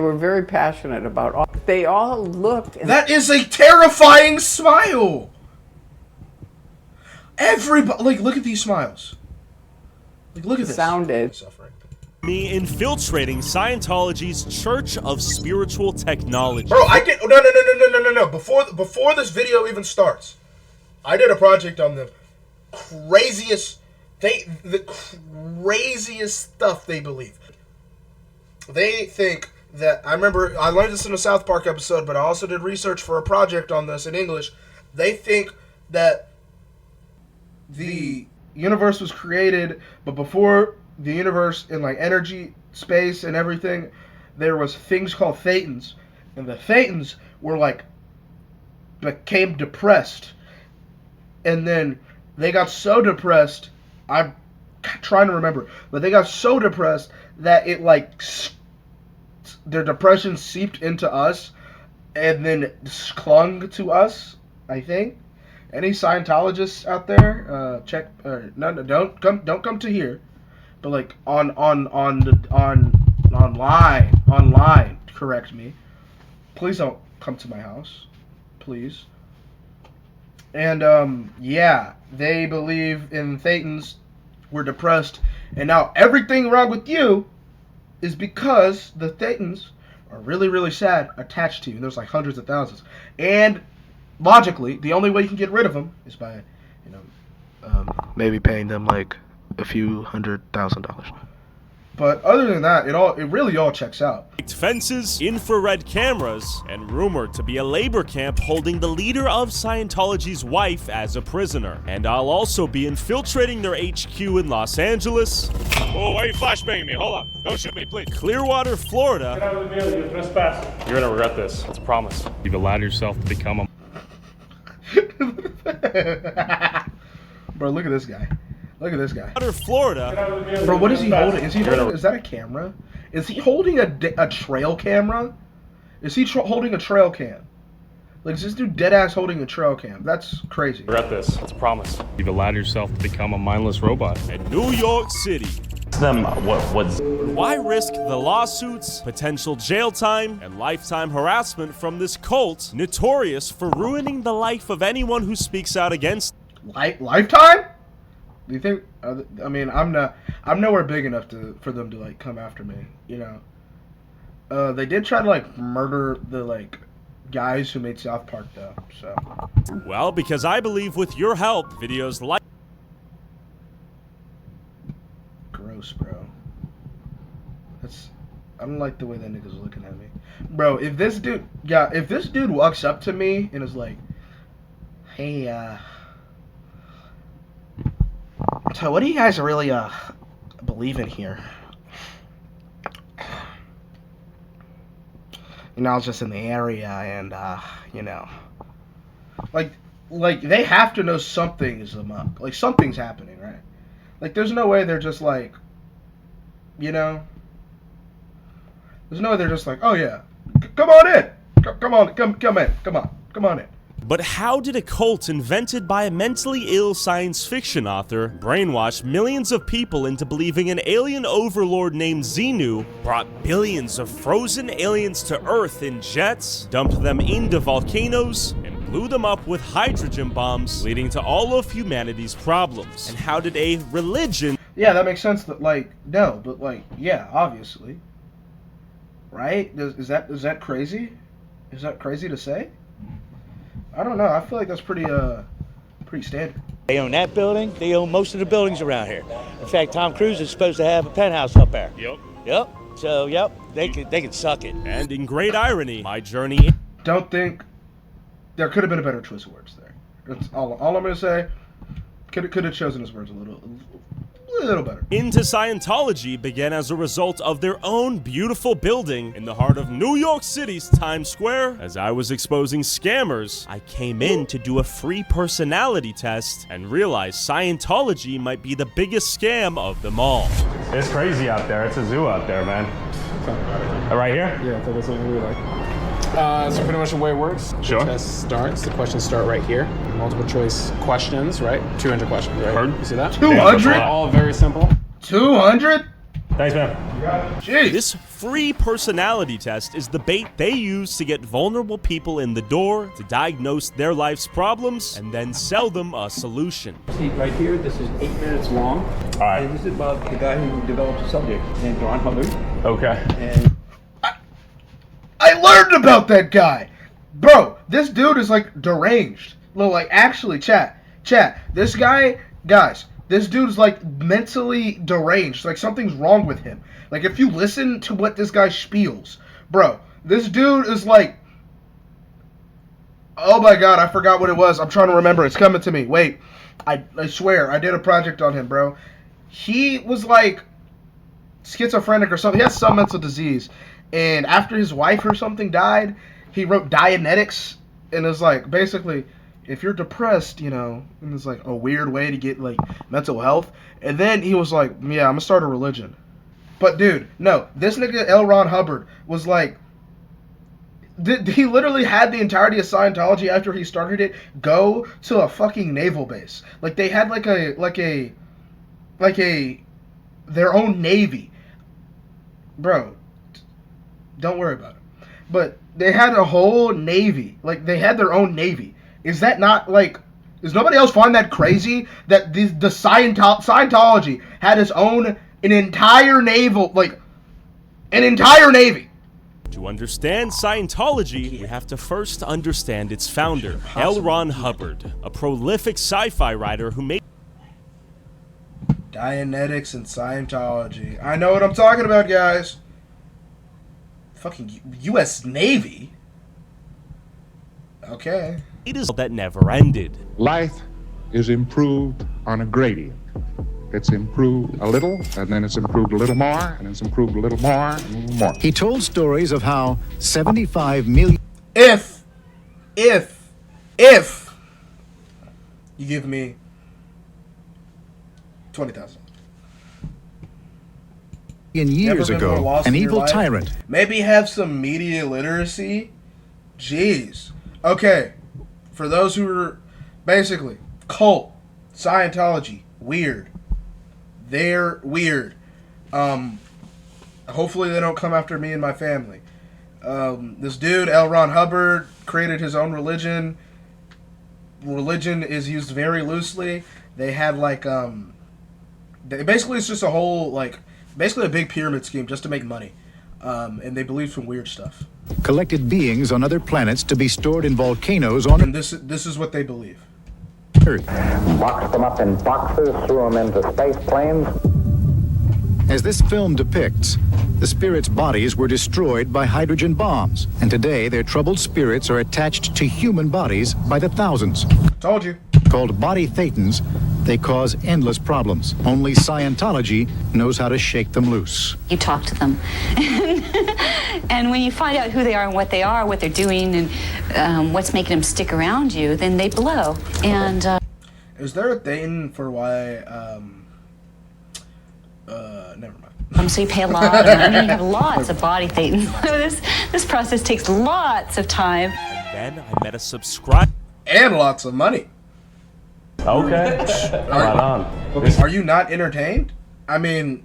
They were very passionate about all. They all looked. And that is a terrifying smile. Everybody, like, look at these smiles. Like, look at this. Sounded. Suffering. Me infiltrating Scientology's Church of Spiritual Technology. Bro, I did. No. Before this video even starts, I did a project on the craziest stuff they believe. They think that, I remember I learned this in a South Park episode, but I also did research for a project on this in English. They think that the universe was created, but before the universe in like energy, space, and everything, there was things called thetans, and the thetans were like became depressed, and then they got so depressed. I'm trying to remember, but they got so depressed that it like their depression seeped into us, and then clung to us. I think. Any Scientologists out there? Check. No, don't come to here. But like online. Correct me. Please don't come to my house. Please. And yeah, they believe in thetans. We're depressed, and now everything wrong with you is because the thetans are really, really sad, attached to you. And there's like hundreds of thousands, and logically, the only way you can get rid of them is by, maybe paying them like a few $100,000. But other than that, it really all checks out. Fences, infrared cameras, and rumored to be a labor camp holding the leader of Scientology's wife as a prisoner. And I'll also be infiltrating their HQ in Los Angeles. Oh, why are you flashbanging me? Hold on. Don't shoot me, please. Clearwater, Florida. Get out of the building. You're trespassing. You're gonna regret this. It's a promise. You've allowed yourself to become a... Bro, look at this guy. Look at this guy. Florida. Bro, what is he holding? Is that a camera? Is he holding a trail camera? Is he holding a trail cam? Like, is this dude dead ass holding a trail cam? That's crazy. Regret this. It's a promise. You've allowed yourself to become a mindless robot. And New York City. Why risk the lawsuits, potential jail time, and lifetime harassment from this cult notorious for ruining the life of anyone who speaks out against? Lifetime? Do you think? I mean, I'm nowhere big enough for them to like come after me. They did try to like murder the like guys who made South Park though. So. Well, because I believe with your help, videos like. Gross, bro. I don't like the way that nigga's looking at me, bro. If this dude walks up to me and is like, "Hey, so what do you guys really believe in here?" I was just in the area, and like they have to know something is amok. Like something's happening, right? Like there's no way they're just like, there's no way they're just like, oh yeah, come on in, come on in. But how did a cult invented by a mentally ill science fiction author brainwash millions of people into believing an alien overlord named Xenu brought billions of frozen aliens to Earth in jets, dumped them into volcanoes, and blew them up with hydrogen bombs, leading to all of humanity's problems? And how did a religion... Yeah, that makes sense. That no, but yeah, obviously, right? Is that crazy? Is that crazy to say? I don't know. I feel like that's pretty standard. They own that building. They own most of the buildings around here. In fact, Tom Cruise is supposed to have a penthouse up there. Yep. So, yep, they can suck it. And in great irony, my journey... Don't think there could have been a better choice of words there. That's all I'm going to say. Could have chosen his words a little better. Into Scientology began as a result of their own beautiful building in the heart of New York City's Times Square. As I was exposing scammers, I came in to do a free personality test and realized Scientology might be the biggest scam of them all. It's crazy out there. It's a zoo out there, man. Right here? Yeah, so that's what we like. So pretty much the way it works. Sure. The test starts. The questions start right here. Multiple choice questions, right? 200 questions, right? Heard. You see that? 200? All very simple. 200? Thanks, man. Jeez. This free personality test is the bait they use to get vulnerable people in the door, to diagnose their life's problems, and then sell them a solution. See, right here, this is 8 minutes long. All right. And this is about the guy who developed the subject. His name's Ron Hubbard. Okay. And I learned about that guy. Bro, this dude is like deranged. Look, like actually, chat. This guy, guys, this dude is like mentally deranged. Like something's wrong with him. Like if you listen to what this guy spiels, bro, this dude is like, oh my god, I forgot what it was. I'm trying to remember. It's coming to me. Wait, I swear, I did a project on him, bro. He was like schizophrenic or something. He has some mental disease. And after his wife or something died, he wrote Dianetics. And it's like, basically, if you're depressed, you know, and it's like a weird way to get like mental health. And then he was like, yeah, I'm gonna start a religion. But dude, no, this nigga L. Ron Hubbard was like, he literally had the entirety of Scientology after he started it go to a fucking naval base. Like they had their own navy. Bro, don't worry about it. But they had a whole navy. Like they had their own navy. Is that not like? Does nobody else find that crazy that the Scientology had its own an entire naval, like an entire navy? To understand Scientology, we have to first understand its founder, L. Ron Hubbard, a prolific sci-fi writer who made Dianetics and Scientology. I know what I'm talking about, guys. Fucking U.S. Navy. Okay. it is that never ended. Life is improved on a gradient. It's improved a little, and then it's improved a little more, and it's improved a little more, and a little more. He told stories of how 75 million... If you give me 20,000. years ago, an evil tyrant. Maybe have some media literacy. Jeez. Okay. For those who are basically cult, Scientology, weird. They're weird. Hopefully they don't come after me and my family. This dude, L. Ron Hubbard, created his own religion. Religion is used very loosely. They had like basically it's just a whole basically a big pyramid scheme just to make money. And they believe some weird stuff. Collected beings on other planets to be stored in volcanoes on And this is what they believe. Earth. Boxed them up in boxes, threw them into space planes. As this film depicts, the spirits' bodies were destroyed by hydrogen bombs, and today their troubled spirits are attached to human bodies by the thousands. Told you. Called body thetans, they cause endless problems. Only Scientology knows how to shake them loose. You talk to them. And when you find out who they are and what they are, what they're doing, and what's making them stick around you, then they blow. And is there a thing for why never mind. So you pay a lot of money, you have lots of body thetans. This process takes lots of time. And then I met a subscriber. And lots of money. Okay. Right on. Are you not entertained? I mean,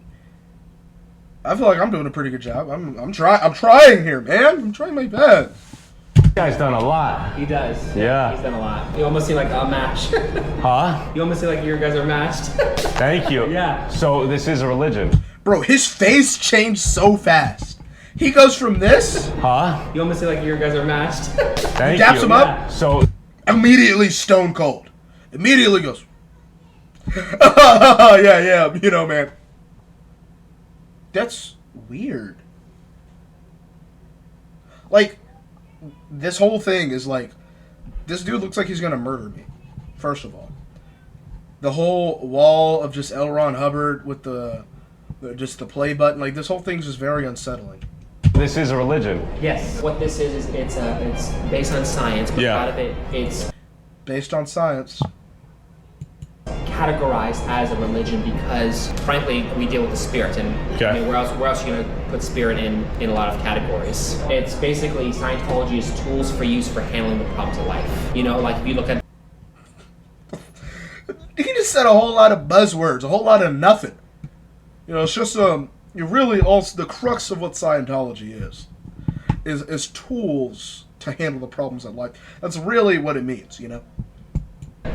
I feel like I'm doing a pretty good job. I'm trying here, man. I'm trying my best. This guy's done a lot. He does. Yeah. He's done a lot. You almost seem like a match. Huh? You almost seem like you guys are matched. Thank you. Yeah. So this is a religion. Bro, his face changed so fast. He goes from this. Huh? You almost seem like you guys are matched. Thank Daps you. him up. So immediately stone cold. Immediately goes. yeah, you know, man. That's weird. Like, this whole thing is like, this dude looks like he's gonna murder me. First of all, the whole wall of just L. Ron Hubbard with just the play button, like this whole thing's just very unsettling. this is a religion. Yes. What this is it's based on science, but Yeah. a lot of it it's Based on science. categorized as a religion because, frankly, we deal with the spirit, and Okay. I mean, where else are you going to put spirit in a lot of categories? It's basically Scientology is tools for use for handling the problems of life. You know, like if you look at He just said a whole lot of buzzwords, a whole lot of nothing. You know, it's just you really also the crux of what Scientology is tools to handle the problems in life. That's really what it means, you know.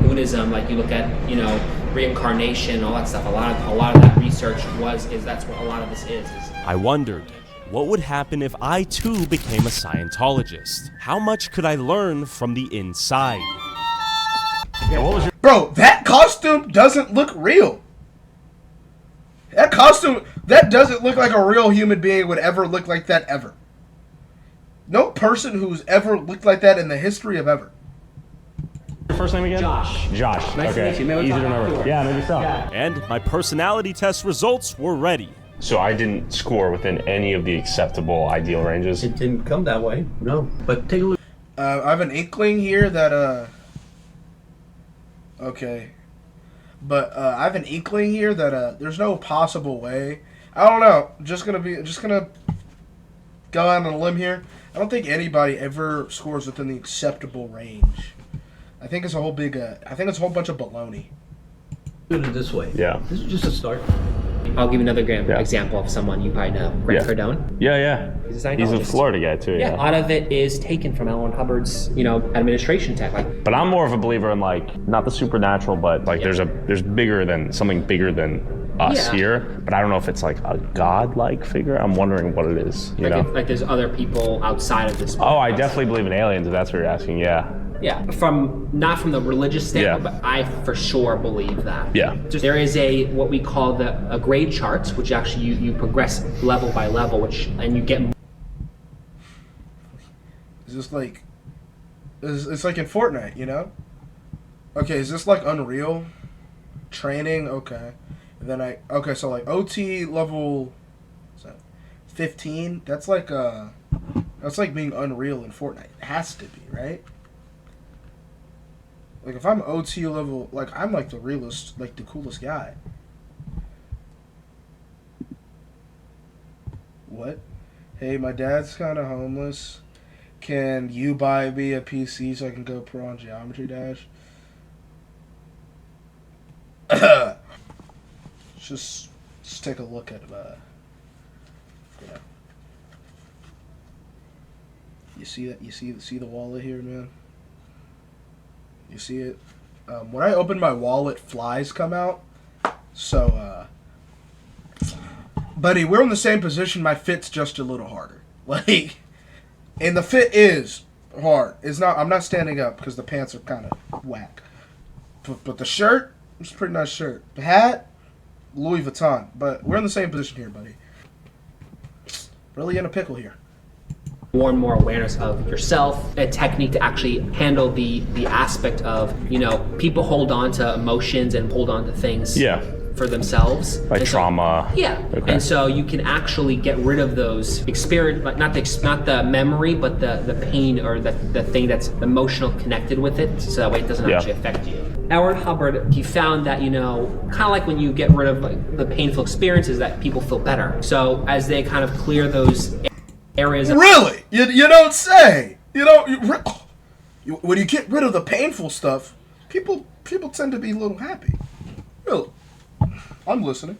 Buddhism, like you look at, you know, reincarnation, all that stuff. A lot of that research that's what a lot of this is. I wondered, what would happen if I too became a Scientologist? How much could I learn from the inside? Bro, that costume doesn't look real. That costume, that doesn't look like a real human being would ever look like that ever. No person who's ever looked like that in the history of ever. Your first name again? Josh. Josh. Nice to okay. meet you. Maybe Easy we'll to talk remember. afterward. Yeah, maybe so. Yeah. And my personality test results were ready. So I didn't score within any of the acceptable ideal ranges. It didn't come that way, no. But take a look. I have an inkling here that, okay. But, I have an inkling here that, there's no possible way. I don't know. Just gonna go out on a limb here. I don't think anybody ever scores within the acceptable range. I think it's a whole big, I think it's a whole bunch of baloney. Put it this way. Yeah. This is just a start. I'll give you another example of someone you probably know. Grant Cardone. Yeah. He's a He's a Scientologist. Florida guy too. Yeah, a lot of it is taken from L. Ron Hubbard's, you know, administration tech. Like, But I'm more of a believer in like not the supernatural, but like there's something bigger than us Yeah. here. But I don't know if it's like a god-like figure. I'm wondering what it is. You know? like there's other people outside of this. Oh, I definitely believe in aliens. If that's what you're asking. Yeah. Yeah, not from the religious standpoint, but I for sure believe that. Yeah. There is what we call a grade charts, which actually you progress level by level, and you get. Is this like, it's like in Fortnite, you know? Okay, is this like Unreal? Training, okay. And then so like OT level, what's that, 15? That's like being Unreal in Fortnite. It has to be, right? Like if I'm OT level, like I'm like the realest, like the coolest guy. What? Hey, my dad's kind of homeless. Can you buy me a PC so I can go pro on Geometry Dash? Just take a look at yeah. You see that? You see the wallet here, man? You see it? When I open my wallet, flies come out. So, buddy, we're in the same position. My fit's just a little harder. Like, and the fit is hard. It's not. I'm not standing up because the pants are kind of whack. But the shirt, it's a pretty nice shirt. The hat, Louis Vuitton. But we're in the same position here, buddy. Really in a pickle here. More and more awareness of yourself, a technique to actually handle the aspect of, you know, people hold on to emotions and hold on to things for themselves. Like trauma. Okay. And so you can actually get rid of those experience, like not the memory, but the pain or the thing that's emotional connected with it, so that way it doesn't actually affect you. L. Ron Hubbard, he found that, you know, kind of like when you get rid of like the painful experiences, that people feel better. So as they kind of clear those areas. Really? You don't say. You don't. When you get rid of the painful stuff, people tend to be a little happy. Really? I'm listening.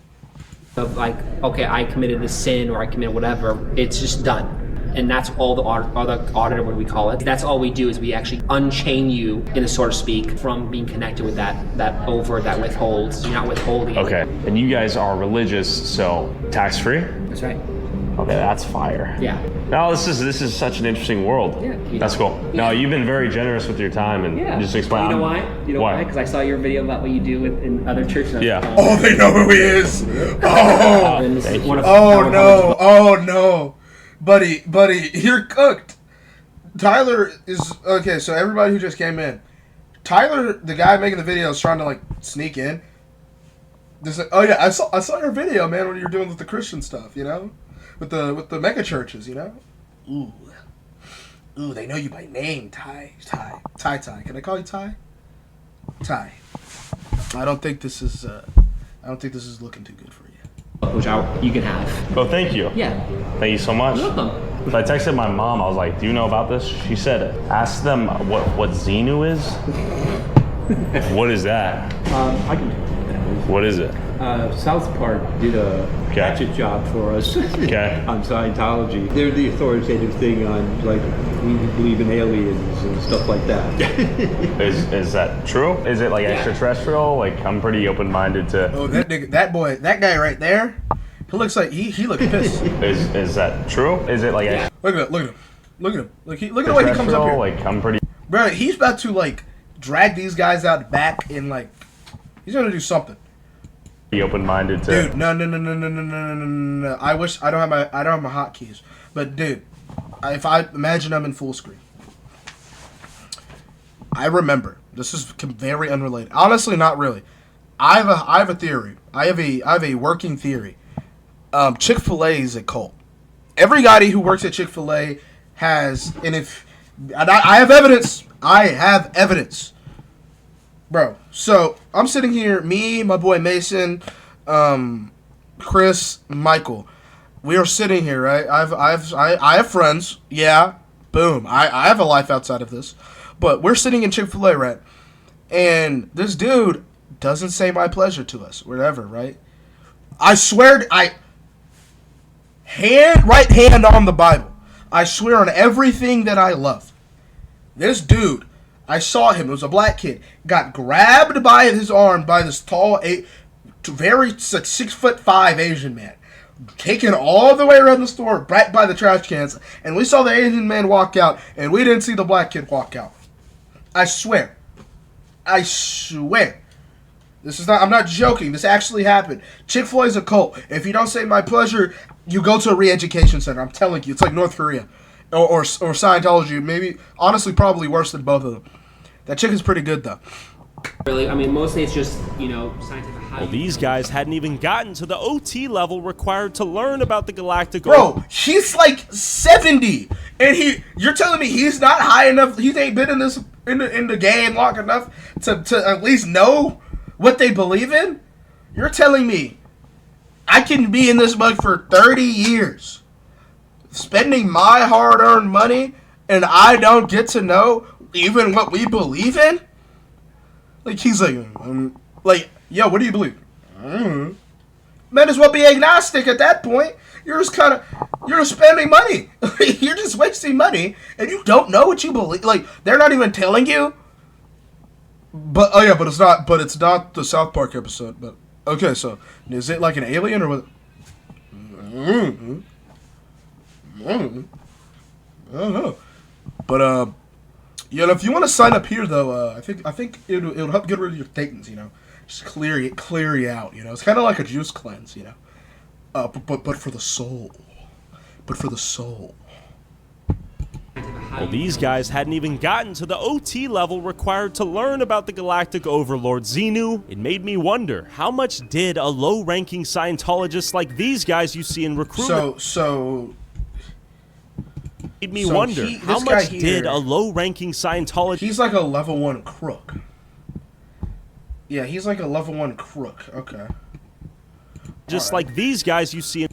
Of like, okay, I committed this sin or I committed whatever. It's just done, and that's all the auditor, what we call it. That's all we do is we actually unchain you, in a so to speak, from being connected with that withholds. You're not withholding. Okay, and you guys are religious, so tax free? That's right. Okay, that's fire. Yeah. No, this is such an interesting world. Yeah. That's cool. No, you've been very generous with your time and just explain. You know why? You know why? Because I saw your video about what you do in other churches. Yeah. Oh, they know who he is. Oh no, buddy, you're cooked. Tyler is okay. So everybody who just came in, Tyler, the guy making the video, is trying to like sneak in. Oh yeah, I saw your video, man, when you were doing with the Christian stuff, you know, with the mega churches, you know. Ooh, they know you by name, Ty. Can I call you Ty? Ty. I don't think this is looking too good for you. Which you can have. Oh, thank you. Yeah. Thank you so much. You're welcome. So I texted my mom. I was like, "Do you know about this?" She said, "Ask them what Xenu is." What is that? I can. What is it? South Park did a hatchet job for us on Scientology. They're the authoritative thing on, like, we believe in aliens and stuff like that. Is that true? Is it like extraterrestrial? Like, I'm pretty open-minded to. Oh, that nigga, that guy right there. He looks like he looks pissed. Is that true? Is it like? Look at him. Look at the way he comes up here. Like, I'm pretty. Bro, he's about to like drag these guys out back and like he's gonna do something. Be open-minded to. Dude, no. I wish I don't have my hotkeys, but dude, if I imagine I'm in full screen. I remember this is very unrelated. Honestly, not really. I have a theory. I have a working theory. Chick-fil-A is a cult. Every guy who works at Chick-fil-A has, and I have evidence. I have evidence, bro. So I'm sitting here, me, my boy Mason, Chris, Michael. We are sitting here, right? I have friends. Yeah, boom. I have a life outside of this, but we're sitting in Chick-fil-A, right? And this dude doesn't say my pleasure to us, whatever, right? I swear, right hand on the Bible. I swear on everything that I love. This dude, I saw him. It was a black kid. Got grabbed by his arm by this tall, very 6'5" Asian man. Taken all the way around the store, right by the trash cans. And we saw the Asian man walk out, and we didn't see the black kid walk out. I swear. This is not, I'm not joking. This actually happened. Chick-fil-A is a cult. If you don't say my pleasure, you go to a re-education center. I'm telling you. It's like North Korea. Or Scientology. Maybe, honestly, probably worse than both of them. That chicken's pretty good, though. Really, I mean, mostly it's just, scientific hype. Well, these guys hadn't even gotten to the OT level required to learn about the galactic. Bro, he's like 70, and you're telling me he's not high enough? He ain't been in the game long enough to at least know what they believe in? You're telling me I can be in this mug for 30 years, spending my hard-earned money, and I don't get to know even what we believe in? Like, he's like, yo, what do you believe? I don't know. Might as well be agnostic at that point. You're just spending money. You're just wasting money, and you don't know what you believe. Like, they're not even telling you. But it's not the South Park episode. But okay, so is it like an alien or what? I don't know. But if you want to sign up here though, I think it'll help get rid of your thetans. Just clear you out. It's kind of like a juice cleanse. But for the soul. Well, these guys hadn't even gotten to the OT level required to learn about the galactic overlord Xenu. It made me wonder, how much did a low-ranking Scientologist like these guys you see in recruitment... Made me wonder, how much did a low-ranking Scientologist... He's like a level 1 crook. Yeah, he's like a level 1 crook. Okay. Just like these guys you see in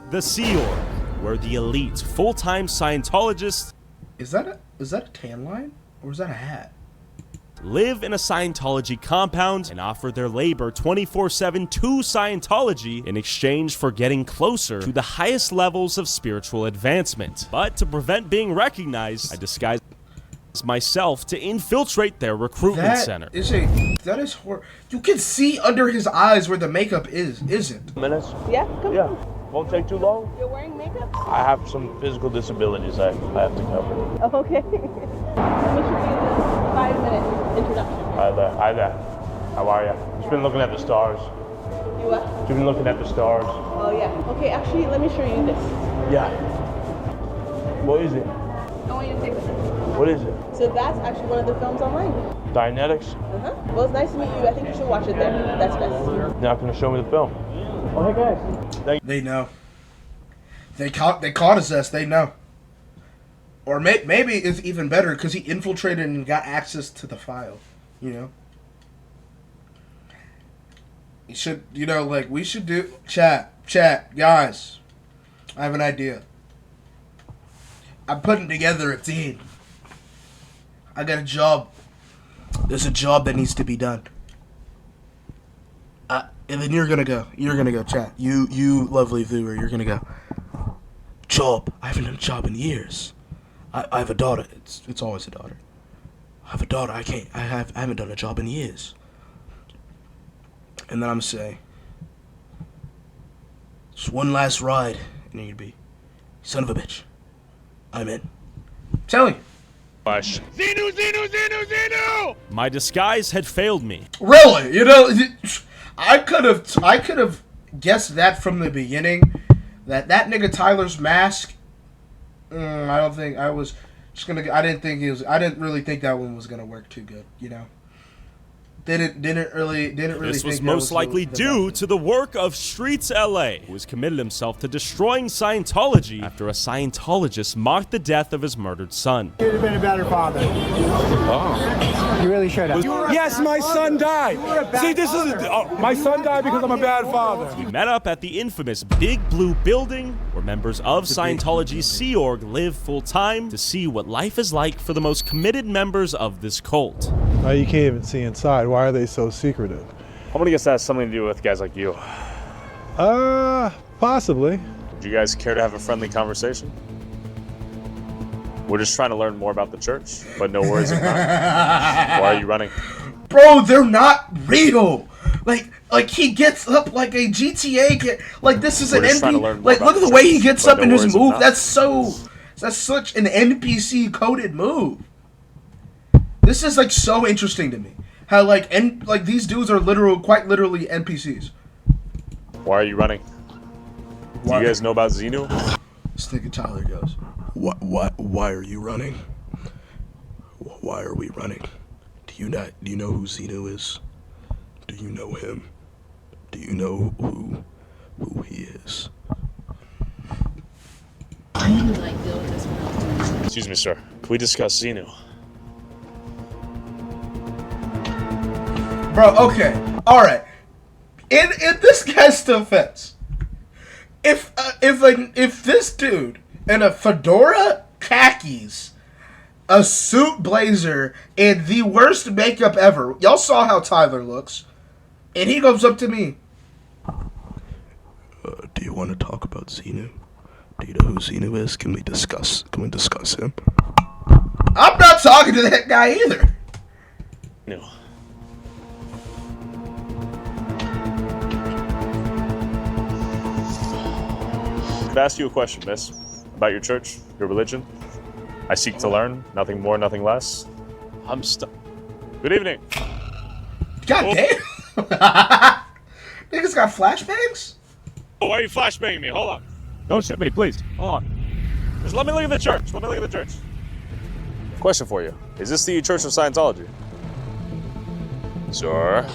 the Sea Org, where the elite full-time Scientologists... Is that a tan line? Or is that a hat? Live in a Scientology compound and offer their labor 24/7 to Scientology in exchange for getting closer to the highest levels of spiritual advancement. But to prevent being recognized, I disguise myself to infiltrate their recruitment center. That is horrible. You can see under his eyes where the makeup isn't. Minutes? Yeah, come on. Won't take too long. You're wearing makeup? I have some physical disabilities I have to cover. Oh, okay. Let me show you the 5-minute introduction. Hi there. How are you? Just been looking at the stars. You what? Just been looking at the stars. Oh, yeah. Okay, actually, let me show you this. Yeah. What is it? I want you to take this. What is it? So that's actually one of the films online. Dianetics? Well, it's nice to meet you. I think you should watch it there. That's best. Now can you show me the film? Oh, hey guys. They know. They caught his ass. They know. Or maybe it's even better because he infiltrated and got access to the file. He should, we should do chat, guys. I have an idea. I'm putting together a team. I got a job. There's a job that needs to be done. And then you're gonna go, chat. You lovely viewer, you're gonna go, job. I haven't done a job in years. I have a daughter. It's always a daughter. I have a daughter. I haven't done a job in years. And then I'm saying, just one last ride, and you're gonna be, son of a bitch. I'm in. I'm telling you. Xenu! My disguise had failed me. Really? You know, I could have guessed that from the beginning. That nigga Tyler's mask. I don't think I was just gonna. I didn't really think that one was gonna work too good. You know. Didn't really. This was think most likely due to the work of Streets LA, who has committed himself to destroying Scientology after a Scientologist mocked the death of his murdered son. You would have been a better father. Oh. You really should have. Yes, my son died. See, this is my son died because I'm a bad father. We met up at the infamous Big Blue Building, where members of Scientology's Sea Org live full-time, to see what life is like for the most committed members of this cult. You can't even see inside. Why are they so secretive? I'm gonna guess that has something to do with guys like you. Possibly. Do you guys care to have a friendly conversation? We're just trying to learn more about the church, but no worries about it. Why are you running? Bro, they're not real. Like he gets up like a GTA. Like this is an NPC. Like look at the way he gets up in his move. That's such an NPC coded move. This is like so interesting to me. How like these dudes are quite literally NPCs. Why are you running? Do you guys know about Xenu? This nigga Tyler goes, why are you running? Why are we running? Do you know who Xenu is? Do you know him? Do you know who he is? Excuse me, sir. Can we discuss Xenu? Bro, okay, all right. In this guy's defense, if this dude in a fedora, khakis, a suit blazer, and the worst makeup ever, y'all saw how Tyler looks, and he goes up to me, do you want to talk about Xenu? Do you know who Xenu is? Can we discuss him? I'm not talking to that guy either. No. Can I ask you a question, miss? About your church, your religion? I seek to learn, nothing more, nothing less. I'm stuck. Good evening. God damn. Niggas got flashbangs? Oh, why are you flashbanging me? Hold on. Don't shoot me, please. Hold on. Just let me look at the church. Question for you. Is this the Church of Scientology? Sure.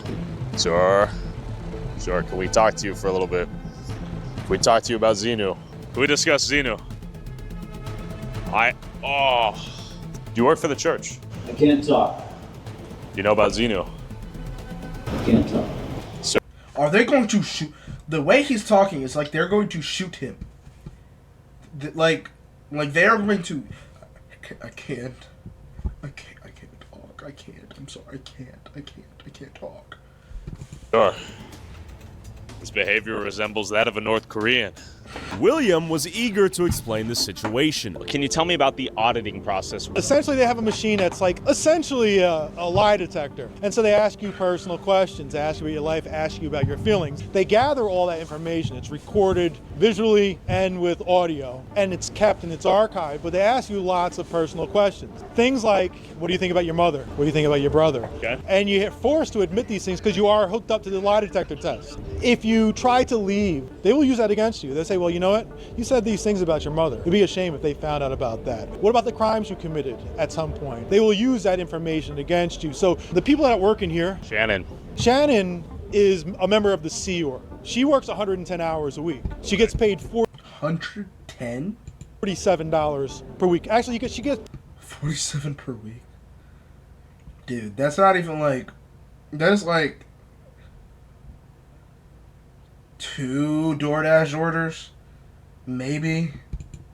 Can we talk to you for a little bit? Can we talk to you about Xenu? Can we discuss Xenu? Do you work for the church? I can't talk. Do you know about Xenu? I can't talk. Sir. Are they going to shoot? The way he's talking is like they're going to shoot him. Like they are going to. I can't talk. I can't. I'm sorry. I can't talk. Sure. His behavior resembles that of a North Korean. William was eager to explain the situation. Can you tell me about the auditing process? Essentially, they have a machine that's like essentially a lie detector. And so they ask you personal questions, ask you about your life, ask you about your feelings. They gather all that information. It's recorded visually and with audio, and it's kept in its archive, but they ask you lots of personal questions. Things like, what do you think about your mother? What do you think about your brother? Okay. And you're forced to admit these things because you are hooked up to the lie detector test. If you try to leave, they will use that against you. They'll say, well, you know what? You said these things about your mother. It'd be a shame if they found out about that. What about the crimes you committed at some point? They will use that information against you. So the people that work in here... Shannon is a member of the Sea Org. She works 110 hours a week. She gets paid $110? $47 per week. Actually, she gets... $47 per week? Dude, that's not even like... That's like... 2 DoorDash orders? Maybe.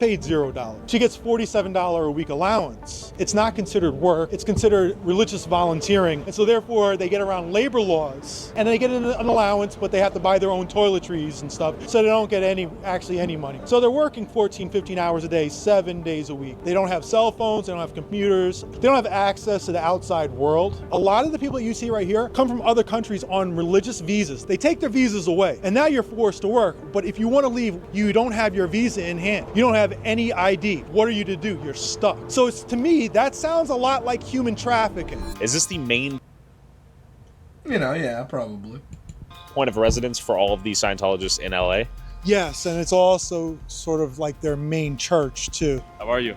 paid $0. She gets $47 a week allowance. It's not considered work. It's considered religious volunteering. And so therefore they get around labor laws and they get an allowance, but they have to buy their own toiletries and stuff. So they don't get any money. So they're working 14, 15 hours a day, 7 days a week. They don't have cell phones. They don't have computers. They don't have access to the outside world. A lot of the people that you see right here come from other countries on religious visas. They take their visas away and now you're forced to work. But if you want to leave, you don't have your visa in hand. You don't have any ID. What are you to do? You're stuck. So to me, that sounds a lot like human trafficking. Is this the main Yeah, probably. point of residence for all of these Scientologists in LA? Yes, and it's also sort of like their main church too. How are you?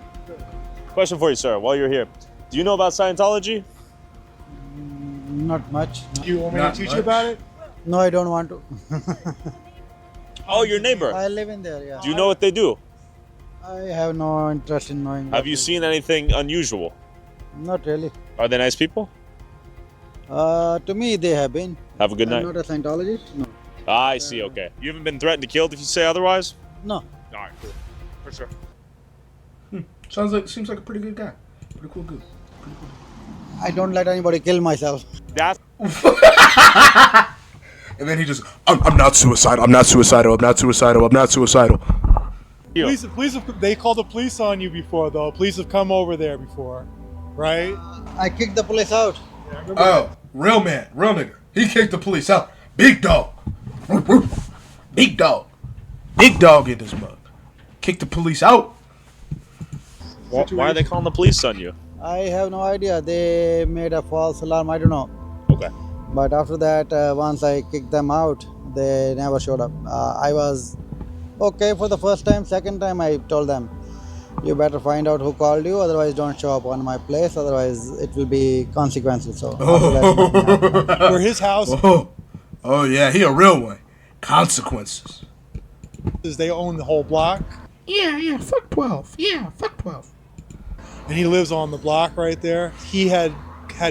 Question for you, sir, while you're here. Do you know about Scientology? Not much. Do you want me to teach you about it? No, I don't want to. Oh, your neighbor. I live in there, yeah. Do you know what they do? I have no interest in knowing. Have you seen anything unusual? Not really. Are they nice people? To me, they have been. Have a good night. I'm not a Scientologist, no. I see, okay. You haven't been threatened to kill if you say otherwise? No. Alright, cool. For sure. Seems like a pretty good guy. Pretty cool dude. I don't let anybody kill myself. That's And then he just, I'm not suicidal. I'm not suicidal. I'm not suicidal. I'm not suicidal. Police, they called the police on you before, though. Police have come over there before, right? I kicked the police out. Oh, real man, real nigga. He kicked the police out. Big dog. Big dog. Big dog in this mug. Kicked the police out. Why are they calling the police on you? I have no idea. They made a false alarm. I don't know. Okay. But after that, once I kicked them out, they never showed up. I was okay for the first time. Second time, I told them, you better find out who called you, otherwise don't show up on my place, otherwise it will be consequences. So for his house. Oh yeah, he a real one. Consequences. They own the whole block. Yeah, fuck 12. Yeah, fuck 12. And he lives on the block right there. He had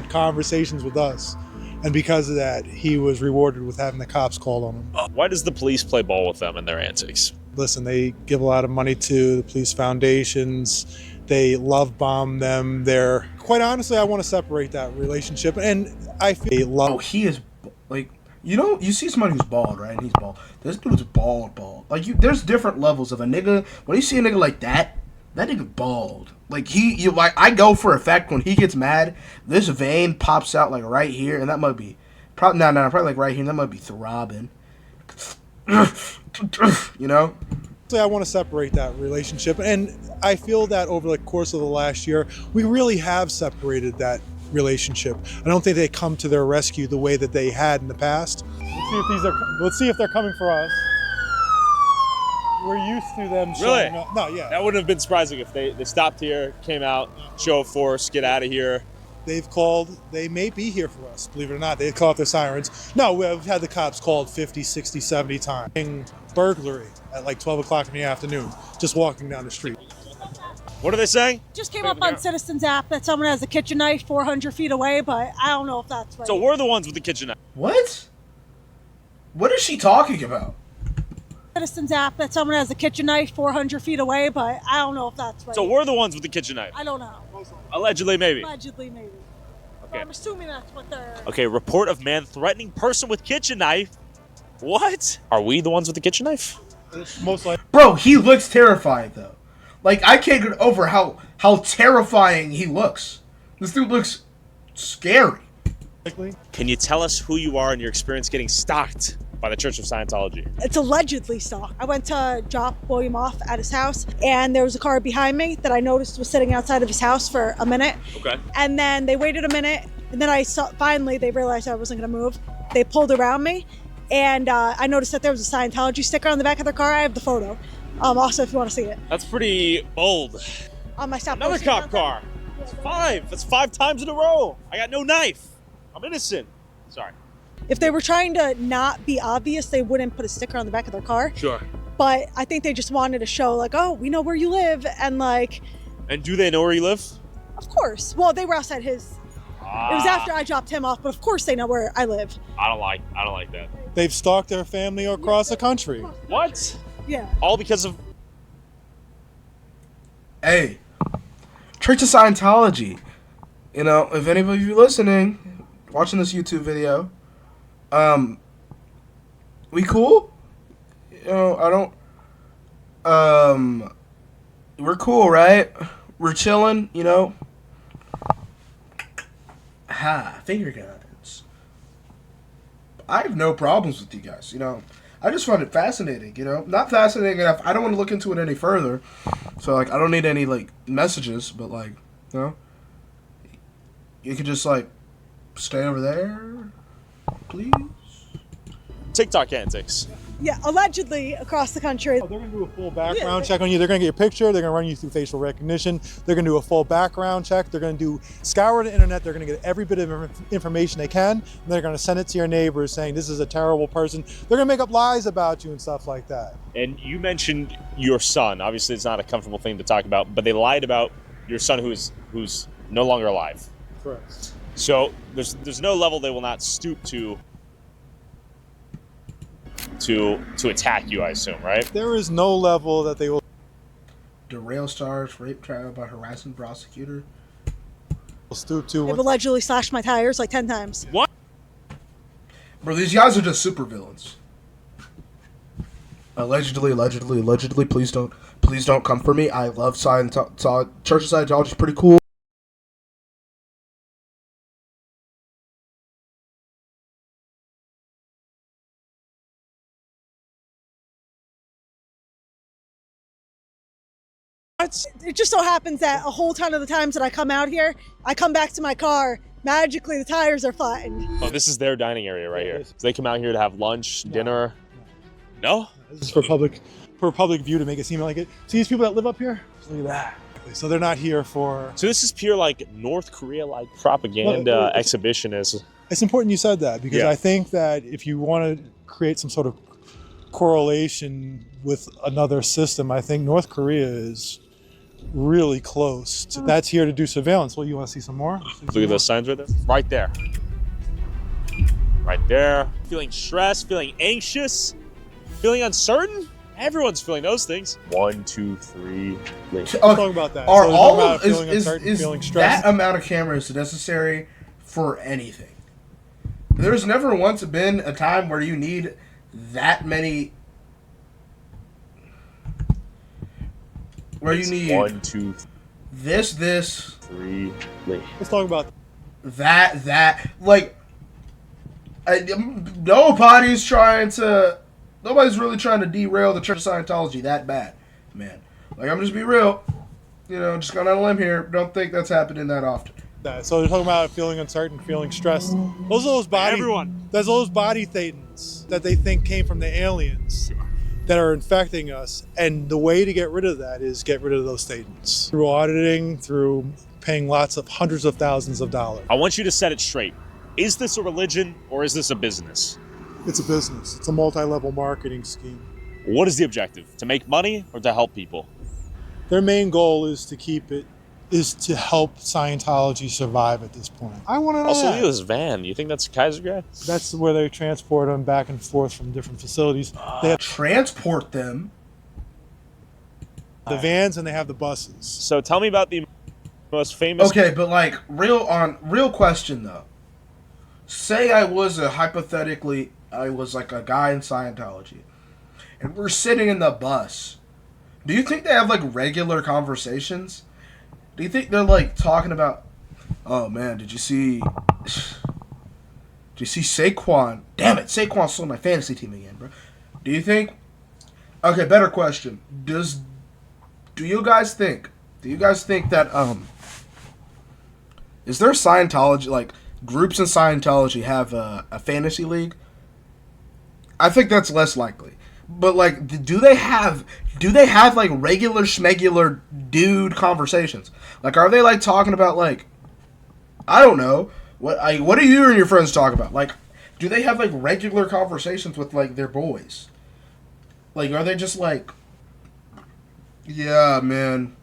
conversations with us. And because of that, he was rewarded with having the cops called on him. Why does the police play ball with them and their antics? Listen, they give a lot of money to the police foundations. They love bomb them. They're quite honestly, I want to separate that relationship. And I feel they love. Oh, he is like, you see somebody who's bald, right? And he's bald. This dude's bald. Like there's different levels of a nigga. When you see a nigga like that nigga's bald. Like I go for a fact when he gets mad, this vein pops out like right here, and that might be probably like right here, and that might be throbbing. You know? So I want to separate that relationship, and I feel that over the course of the last year, we really have separated that relationship. I don't think they come to their rescue the way that they had in the past. Let's see if they're coming for us. We're used to them showing Really? up. No, yeah. That wouldn't have been surprising if they stopped here, came out, show of force, get out of here. They've called, they may be here for us, believe it or not. They call out their sirens. No, we've had the cops called 50, 60, 70 times. Burglary at like 12 o'clock in the afternoon, just walking down the street. What are they saying? Just came up on Citizens app that someone has a kitchen knife 400 feet away, but I don't know if that's right. So we're the ones with the kitchen knife. What? What is she talking about? Citizens app that someone has a kitchen knife 400 feet away, but I don't know if that's right. So we're the ones with the kitchen knife. I don't know. Allegedly, maybe. Allegedly, maybe. Okay. But I'm assuming that's what they're... Okay, report of man threatening person with kitchen knife. What? Are we the ones with the kitchen knife? Most likely. Bro, he looks terrifying though. Like I can't get over how terrifying he looks. This dude looks scary. Can you tell us who you are and your experience getting stalked by the Church of Scientology? It's allegedly stalk. I went to drop William off at his house, and there was a car behind me that I noticed was sitting outside of his house for a minute. Okay. And then they waited a minute, and then I saw, finally they realized I wasn't going to move. They pulled around me, and I noticed that there was a Scientology sticker on the back of their car. I have the photo. Also, if you want to see it. That's pretty bold. I stopped. Another cop car. It's 5. That's 5 times in a row. I got no knife. I'm innocent. Sorry. If they were trying to not be obvious, they wouldn't put a sticker on the back of their car. Sure. But I think they just wanted to show, like, oh, we know where you live, and like. And do they know where you live? Of course. Well, they were outside his. It was after I dropped him off, but of course they know where I live. I don't like that. They've stalked their family across the country. What? Yeah. All because of Hey, Church of Scientology. You know, if any of you listening, watching this YouTube video, we cool? You know, we're cool, right? We're chilling, you know? Finger guns. I have no problems with you guys, you know? I just find it fascinating, you know? Not fascinating enough. I don't want to look into it any further. So, like, I don't need any, like, messages, but, like, you know? You could just, like, stay over there, please? TikTok antics. Yeah, allegedly across the country. They're going to do a full background check on you. They're going to get your picture. They're going to run you through facial recognition. They're going to do a full background check. They're going to scour the internet. They're going to get every bit of information they can. And they're going to send it to your neighbors saying this is a terrible person. They're going to make up lies about you and stuff like that. And you mentioned your son. Obviously, it's not a comfortable thing to talk about, but they lied about your son who's no longer alive. Correct. So there's no level they will not stoop to attack you, I assume, right? There is no level that they will derail stars, rape trial by harassing prosecutor. Stoop to. They've allegedly slashed my tires like 10 times. What? Bro, these guys are just super villains. Allegedly. Please don't come for me. I love Scientology. Church of Scientology is pretty cool. It just so happens that a whole ton of the times that I come out here, I come back to my car, magically the tires are flattened. Oh, this is their dining area right here. So they come out here to have lunch, dinner. No? This is for public view to make it seem like it. See these people that live up here? Look at that. So they're not here for. So this is pure like North Korea like propaganda exhibition. It's important you said that because I think that if you want to create some sort of correlation with another system, I think North Korea is really close. That's here to do surveillance. Well, you want to see some more? Look at those signs right there. Right there. Right there. Feeling stressed, feeling anxious, feeling uncertain. Everyone's feeling those things. 1, 2, 3. Let's talk about that. Are so all about of, feeling is uncertain, feeling stressed. that amount of cameras necessary for anything? There's never once been a time where you need that many. Where you need 1, 2, this 3. Let's talk about that. Like, nobody's really trying to derail the Church of Scientology that bad, man. Like, I'm just be real. You know, just going on a limb here. Don't think that's happening that often. So they're talking about feeling uncertain, feeling stressed. Those are those body. Everyone. There's those body thetans that they think came from the aliens that are infecting us, and the way to get rid of that is get rid of those thetans through auditing, through paying hundreds of thousands of dollars. I want you to set it straight. Is this a religion or is this a business? It's a business. It's a multi-level marketing scheme. What is the objective? To make money or to help people? Their main goal is to help Scientology survive at this point. I want to know Also, that. look at this van. You think that's a Kaiser guy? That's where they transport them back and forth from different facilities. They have transport them? The vans and they have the buses. So tell me about the most famous... Okay, but like, real question though. Say I was like a guy in Scientology, and we're sitting in the bus. Do you think they have like regular conversations? Do you think they're like talking about, oh man, did you see Saquon? Damn it, Saquon stole my fantasy team again, bro. Do you think, okay, better question. Do you guys think that, is there Scientology, like, groups in Scientology have a fantasy league? I think that's less likely. But like, do they have like regular schmegular dude conversations? Like, are they like talking about like, I don't know, what do you and your friends talk about? Like, do they have like regular conversations with like their boys? Like, are they just like, yeah, man,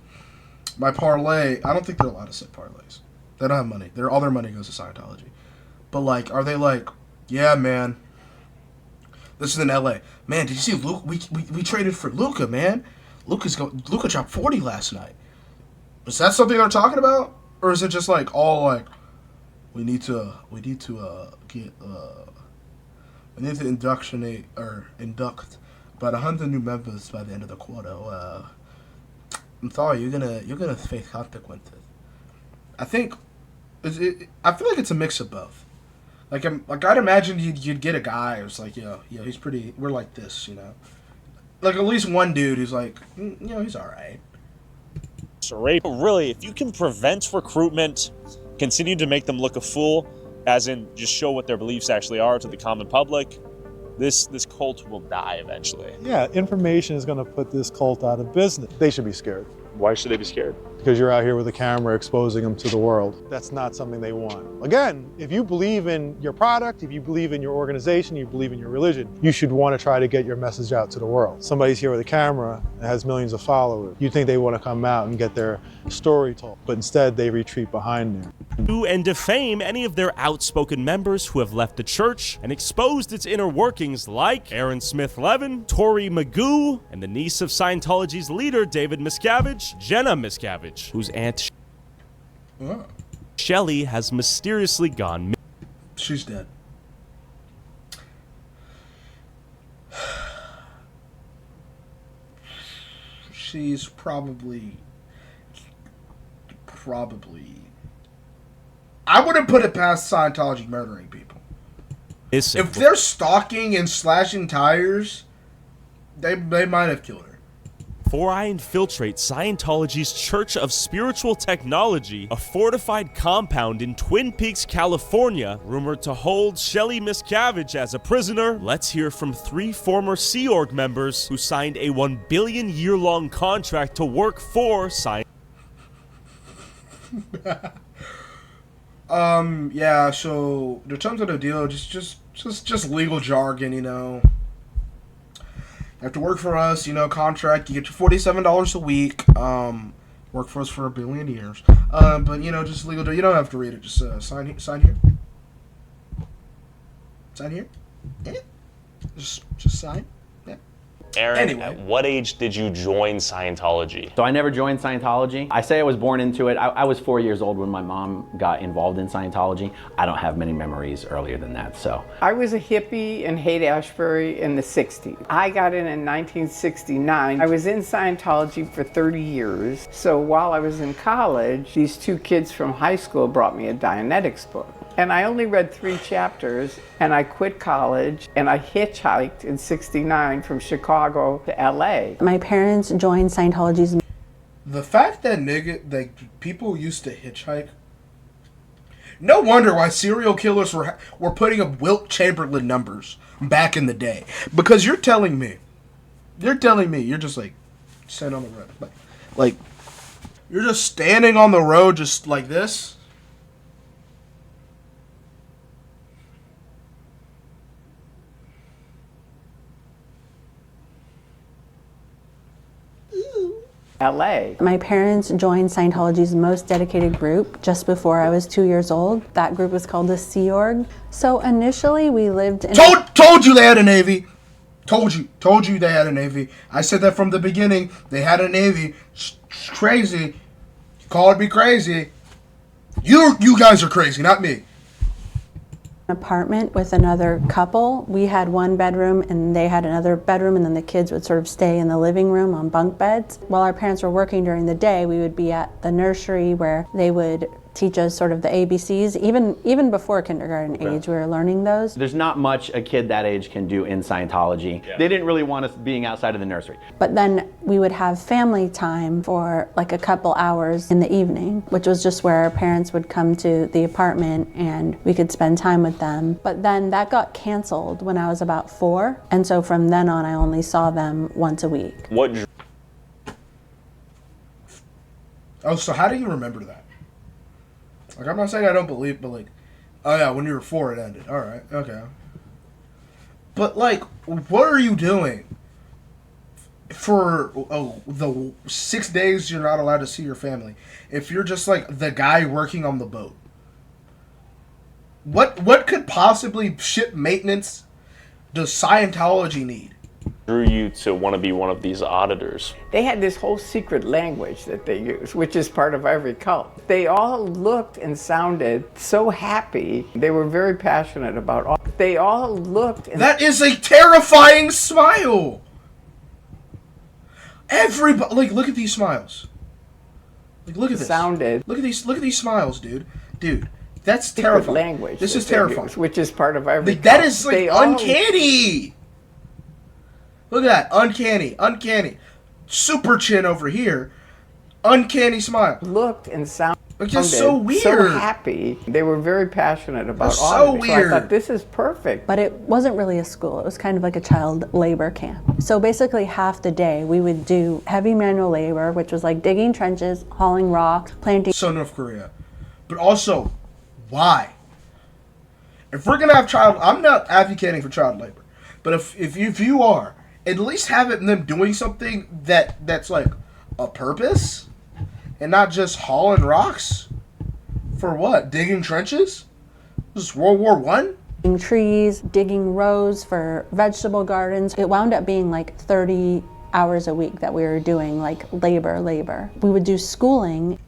my parlay? I don't think they're allowed to set parlays. They don't have money. All their money goes to Scientology. But like, are they like, yeah, man, this is in LA. Man, did you see Luke? We traded for Luka, man. Luka dropped 40 last night. Is that something they're talking about, or is it just like all like we need to induct about 100 new members by the end of the quarter? I'm sorry, you're gonna face consequences. I think I feel like it's a mix of both. Like I'd imagine you'd get a guy who's like, he's pretty. We're like this, Like at least one dude who's like, he's all right. So rape, really, if you can prevent recruitment, continue to make them look a fool, as in just show what their beliefs actually are to the common public, this cult will die eventually. Yeah, information is going to put this cult out of business. They should be scared. Why should they be scared? Because you're out here with a camera exposing them to the world. That's not something they want. Again, if you believe in your product, if you believe in your organization, you believe in your religion, you should want to try to get your message out to the world. Somebody's here with a camera and has millions of followers. You think they want to come out and get their story told, but instead they retreat behind there. And defame any of their outspoken members who have left the church and exposed its inner workings, like Aaron Smith Levin, Tori Magoo, and the niece of Scientology's leader, David Miscavige, Jenna Miscavige, whose aunt Shelley has mysteriously gone missing. She's dead. She's probably. I wouldn't put it past Scientology murdering people. If they're stalking and slashing tires, they might have killed her. Before I infiltrate Scientology's Church of Spiritual Technology, a fortified compound in Twin Peaks, California, rumored to hold Shelley Miscavige as a prisoner, let's hear from 3 former Sea Org members who signed a $1 billion year-long contract to work for Scientology. Yeah, so the terms of the deal, just legal jargon, You have to work for us, contract, you get your $47 a week, work for us for 1 billion years. But, just legal, you don't have to read it, just sign here. Sign here? Yeah. Just sign. Yeah. Aaron, Anyway. at what age did you join Scientology? So I never joined Scientology. I say I was born into it. I was 4 years old when my mom got involved in Scientology. I don't have many memories earlier than that, so. I was a hippie in Haight-Ashbury in the 60s. I got in 1969. I was in Scientology for 30 years. So while I was in college, these 2 kids from high school brought me a Dianetics book. And I only read 3 chapters, and I quit college, and I hitchhiked in '69 from Chicago to LA. My parents joined Scientology's. The fact that people used to hitchhike, no wonder why serial killers were putting up Wilt Chamberlain numbers back in the day. Because you're telling me, you're just like sitting on the road, like you're just standing on the road just like this. LA. My parents joined Scientology's most dedicated group just before I was 2 years old. That group was called the Sea Org. So initially we lived in... Told you they had a Navy. Told you they had a Navy. I said that from the beginning. They had a Navy. It's crazy. You called me crazy. You guys are crazy, not me. Apartment with another couple. We had 1 bedroom and they had another bedroom, and then the kids would sort of stay in the living room on bunk beds. While our parents were working during the day, we would be at the nursery where they would teach us sort of the ABCs. Even before kindergarten age, we were learning those. There's not much a kid that age can do in Scientology. Yeah. They didn't really want us being outside of the nursery. But then we would have family time for like a couple hours in the evening, which was just where our parents would come to the apartment and we could spend time with them. But then that got canceled when I was about 4. And so from then on, I only saw them once a week. Oh, so how do you remember that? Like, I'm not saying I don't believe, but like, oh yeah, when you were 4 it ended. Alright, okay. But like, what are you doing for the 6 days you're not allowed to see your family? If you're just like the guy working on the boat. What could possibly ship maintenance does Scientology need? drew you to want to be one of these auditors? They had this whole secret language that they use, which is part of every cult. They all looked and sounded so happy. They were very passionate about all. They all looked and That is a terrifying smile. Everybody, like, look at these smiles. Like, look at this. Sounded. Look at these smiles, dude. Dude, that's secret terrifying. language. This that is they terrifying. use, which is part of every Like, that cult. is like They all- uncanny. Look at that, uncanny. Super chin over here, uncanny smile. Looked and sounded. Like, that's so weird. So happy. They were very passionate about That's all so of it. weird. So I thought, this is perfect. But it wasn't really a school. It was kind of like a child labor camp. So basically half the day we would do heavy manual labor, which was like digging trenches, hauling rocks, planting. So North Korea. But also, why? If we're gonna have child, I'm not advocating for child labor, but if you are, at least have it in them doing something that's like a purpose, and not just hauling rocks. For what? Digging trenches? This is World War I? Digging trees, digging rows for vegetable gardens. It wound up being like 30 hours a week that we were doing like labor. We would do schooling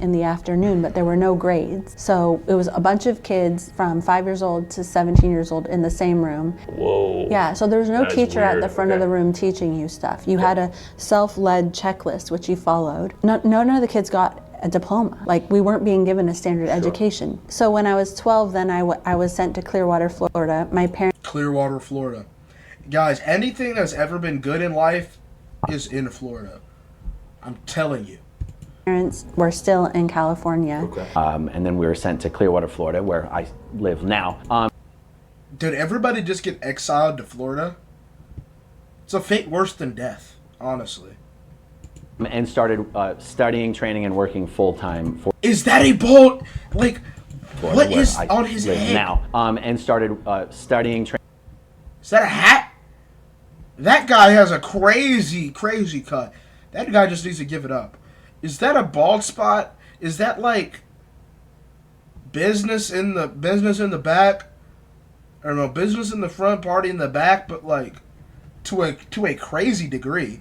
in the afternoon, but there were no grades. So it was a bunch of kids from 5 years old to 17 years old in the same room. Whoa. Yeah, so there was no That is teacher at weird. the front of the room teaching you stuff. You had a self-led checklist, which you followed. None of the kids got a diploma. Like, we weren't being given a standard education. So when I was 12, then I was sent to Clearwater, Florida. My parents... Clearwater, Florida. Guys, anything that's ever been good in life is in Florida. I'm telling you. Parents were still in California. And then we were sent to Clearwater, Florida, where I live now. Did everybody just get exiled to Florida? It's a fate worse than death, honestly. And started studying, training, and working full-time for... Is that a bold, like, Florida, what where is I on his live head? now. And started studying, training. Is that a hat? That guy has a crazy cut. That guy just needs to give it up. Is that a bald spot? Is that like business in the back? I don't know, business in the front, party in the back, but like to a crazy degree.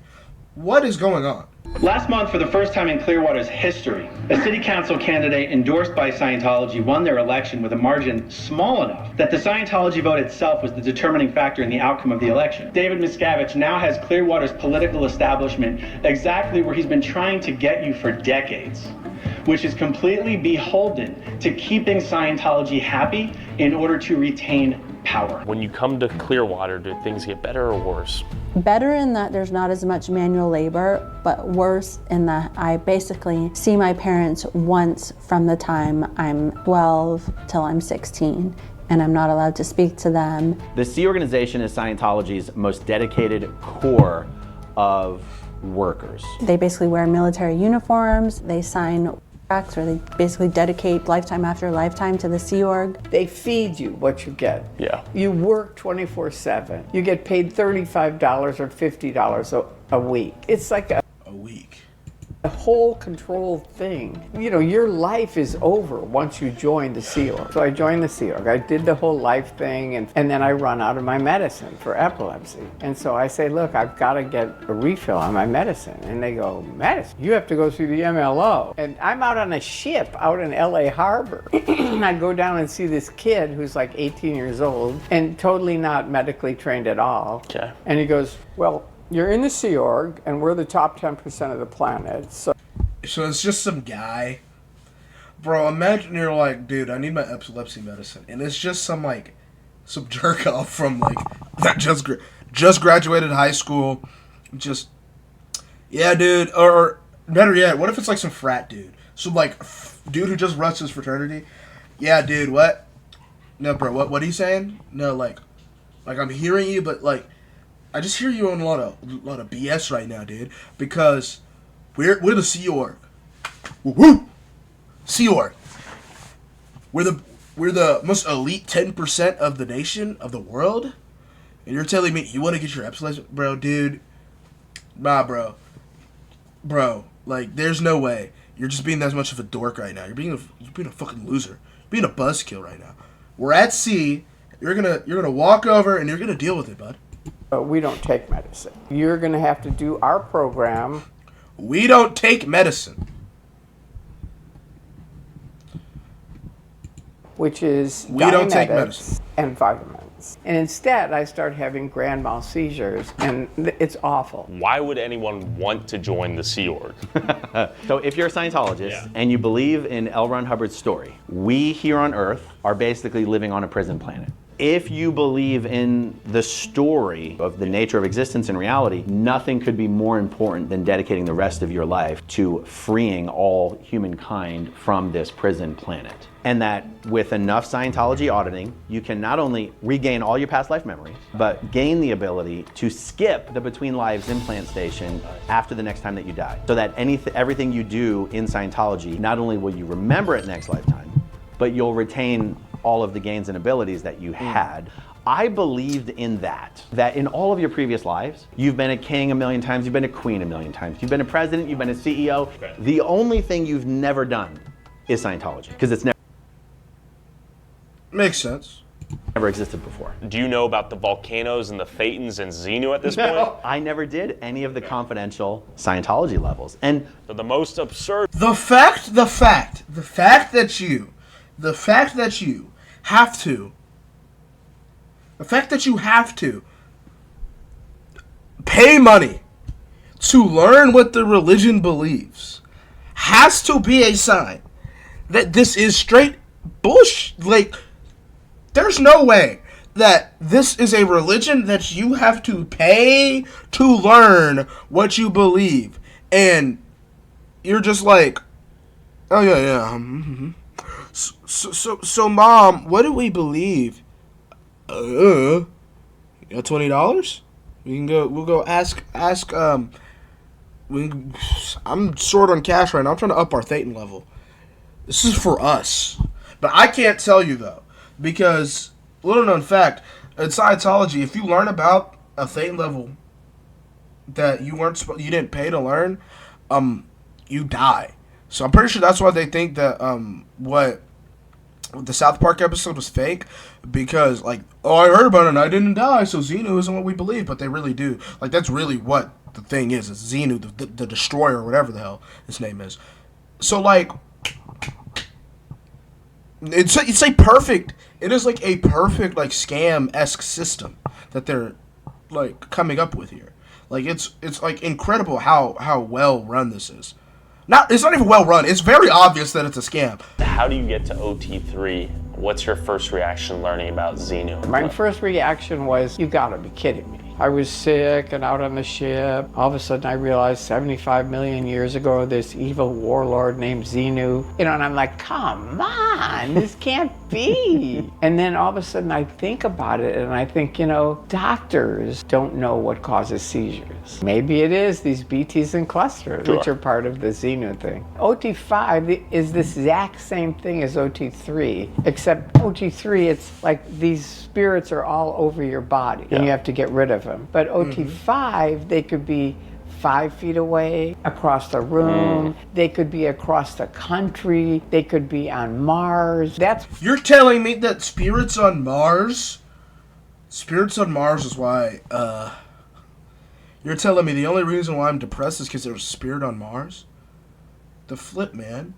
What is going on? Last month, for the first time in Clearwater's history, a city council candidate endorsed by Scientology won their election with a margin small enough that the Scientology vote itself was the determining factor in the outcome of the election. David Miscavige now has Clearwater's political establishment exactly where he's been trying to get you for decades, which is completely beholden to keeping Scientology happy in order to retain power. When you come to Clearwater, do things get better or worse? Better in that there's not as much manual labor, but worse in that I basically see my parents once from the time I'm 12 till I'm 16, and I'm not allowed to speak to them. The Sea organization is Scientology's most dedicated core of workers. They basically wear military uniforms, they sign contracts, or they basically dedicate lifetime after lifetime to the Sea Org. They feed you what you get. Yeah. You work 24/7. You get paid $35 or $50 a week. It's like a week. A whole control thing. You know, your life is over once you join the Sea Org. So I joined the Sea Org. I did the whole life thing, and then I run out of my medicine for epilepsy. And so I say, look, I've got to get a refill on my medicine. And they go, medicine? You have to go through the MLO. And I'm out on a ship out in LA Harbor. I go down and see this kid who's like 18 years old and totally not medically trained at all. Okay. And he goes, well, you're in the Sea Org, and we're the top 10% of the planet, so it's just some guy. Bro, imagine you're like, dude, I need my epilepsy medicine. And it's just some jerk off from, like, that just graduated high school. Just, yeah, dude. Or better yet, what if it's, like, some frat dude? Some, like, dude who just runs his fraternity. Yeah, dude, what? No, bro, what are you saying? No, like I'm hearing you, but, like, I just hear you on a lot of BS right now, dude. Because we're the Sea Org. Woo! Sea Org. We're the most elite 10% of the nation, of the world. And you're telling me you want to get your epilepsy, bro, dude? Nah, bro. Bro, like, there's no way. You're just being that much of a dork right now. You're being a fucking loser. You're being a buzzkill right now. We're at sea. You're gonna walk over and you're gonna deal with it, bud. We don't take medicine. You're going to have to do our program. We don't take medicine. Which is we don't take medicine and vitamins. And instead, I started having grand mal seizures, and it's awful. Why would anyone want to join the Sea Org? So if you're a Scientologist and you believe in L. Ron Hubbard's story, we here on Earth are basically living on a prison planet. If you believe in the story of the nature of existence and reality, nothing could be more important than dedicating the rest of your life to freeing all humankind from this prison planet. And that with enough Scientology auditing, you can not only regain all your past life memories, but gain the ability to skip the between lives implant station after the next time that you die. So that everything you do in Scientology, not only will you remember it next lifetime, but you'll retain all of the gains and abilities that you had. I believed in that in all of your previous lives, you've been a king a million times, you've been a queen a million times, you've been a president, you've been a CEO. Okay. The only thing you've never done is Scientology, because it's never makes sense. Never existed before. Do you know about the volcanoes and the Thetans and Xenu at this point? I never did any of the confidential Scientology levels. And so the most absurd. The fact that you have to pay money to learn what the religion believes has to be a sign that this is straight bullshit. Like, there's no way that this is a religion that you have to pay to learn what you believe, and you're just like, oh yeah. Mm-hmm. So, Mom, what do we believe? You got $20? We'll go ask. I'm short on cash right now. I'm trying to up our Thetan level. This is for us, but I can't tell you though, because little known fact, in Scientology, if you learn about a Thetan level that you didn't pay to learn, you die. So I'm pretty sure that's why they think that what the South Park episode was fake, because like, oh, I heard about it and I didn't die, so Xenu isn't what we believe, but they really do. Like, that's really what the thing is. It's Xenu, the destroyer, or whatever the hell his name is. So like, it's a perfect. It is like a perfect like scam-esque system that they're like coming up with here. Like it's like incredible how well run this is. It's not even well run. It's very obvious that it's a scam. How do you get to OT3? What's your first reaction learning about Xenu? My first reaction was, you gotta be kidding me. I was sick and out on the ship. All of a sudden I realized 75 million years ago, this evil warlord named Xenu, and I'm like, come on, this can't be. And then all of a sudden I think about it and I think, doctors don't know what causes seizures. Maybe it is these BTs and clusters, which are part of the Xenu thing. OT5 is the exact same thing as OT3, except OT3, it's like these spirits are all over your body and you have to get rid of them. But OT5, they could be 5 feet away, across the room, they could be across the country, they could be on Mars. You're telling me that spirits on Mars is why, you're telling me the only reason why I'm depressed is because there's a spirit on Mars? The flip, man.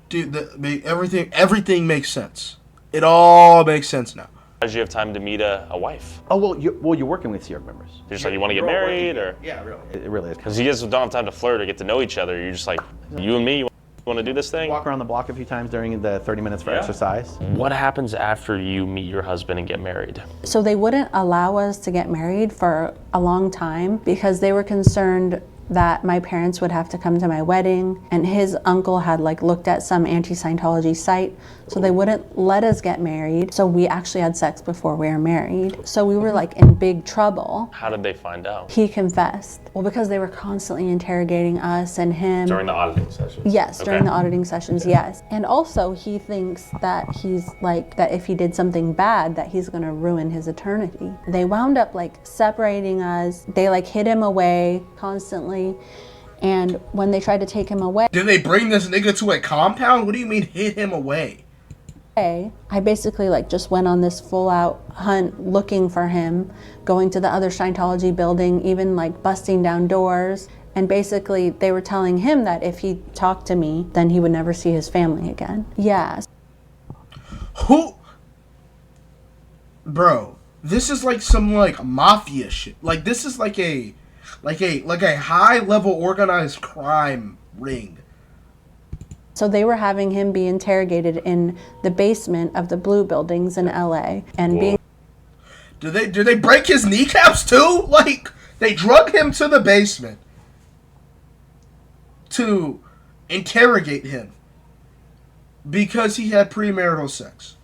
Dude, everything makes sense. It all makes sense now. How did you have time to meet a wife? Oh, well, you're working with Sea Org members. You're just like, you want to get married, or? Yeah, really. It really is. Because you guys don't have time to flirt or get to know each other. You're just like, you and me, you want to do this thing? Walk around the block a few times during the 30 minutes for exercise. What happens after you meet your husband and get married? So they wouldn't allow us to get married for a long time because they were concerned that my parents would have to come to my wedding, and his uncle had looked at some anti-Scientology site, so they wouldn't let us get married. So we actually had sex before we were married. So we were in big trouble. How did they find out? He confessed. Well, because they were constantly interrogating us and him. During the auditing sessions? Yes, during the auditing sessions, yes. And also he thinks that he's that if he did something bad, that he's gonna ruin his eternity. They wound up separating us. They hid him away constantly. And when they tried to take him away... Did they bring this nigga to a compound? What do you mean hid him away? I basically like just went on this full out hunt looking for him, going to the other Scientology building, even like busting down doors. And basically they were telling him that if he talked to me, then he would never see his family again. Yeah. Who? Bro, this is like some like mafia shit. Like this is like a high level organized crime ring. So they were having him be interrogated in the basement of the Blue buildings in LA and being. Do they break his kneecaps too? Like they drug him to the basement to interrogate him because he had premarital sex.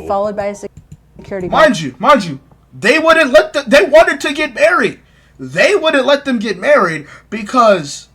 Followed by a security guard. Mind you, they wouldn't let they wanted to get married. They wouldn't let them get married because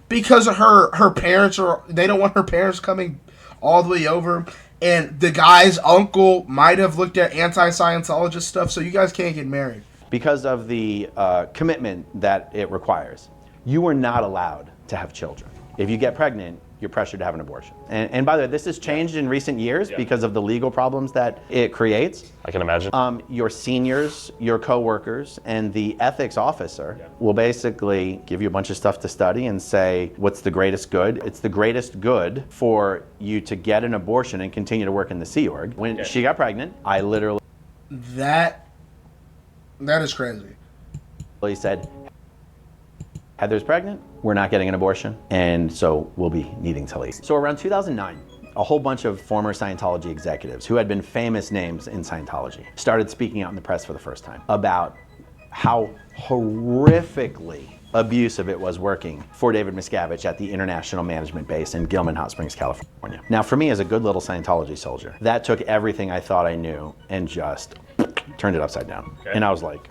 of her parents, or they don't want her parents coming all the way over. And the guy's uncle might have looked at anti-Scientologist stuff, so you guys can't get married. Because of the commitment that it requires, you are not allowed to have children. If you get pregnant, you're pressured to have an abortion. And by the way, this has changed in recent years because of the legal problems that it creates. I can imagine. Your seniors, your coworkers, and the ethics officer will basically give you a bunch of stuff to study and say, what's the greatest good? It's the greatest good for you to get an abortion and continue to work in the Sea Org. When she got pregnant, I literally... That is crazy. He said, Heather's pregnant, we're not getting an abortion, and so we'll be needing to leave. So around 2009, a whole bunch of former Scientology executives who had been famous names in Scientology started speaking out in the press for the first time about how horrifically abusive it was working for David Miscavige at the International Management Base in Gilman Hot Springs, California. Now, for me as a good little Scientology soldier, that took everything I thought I knew and just turned it upside down. Okay. And I was like,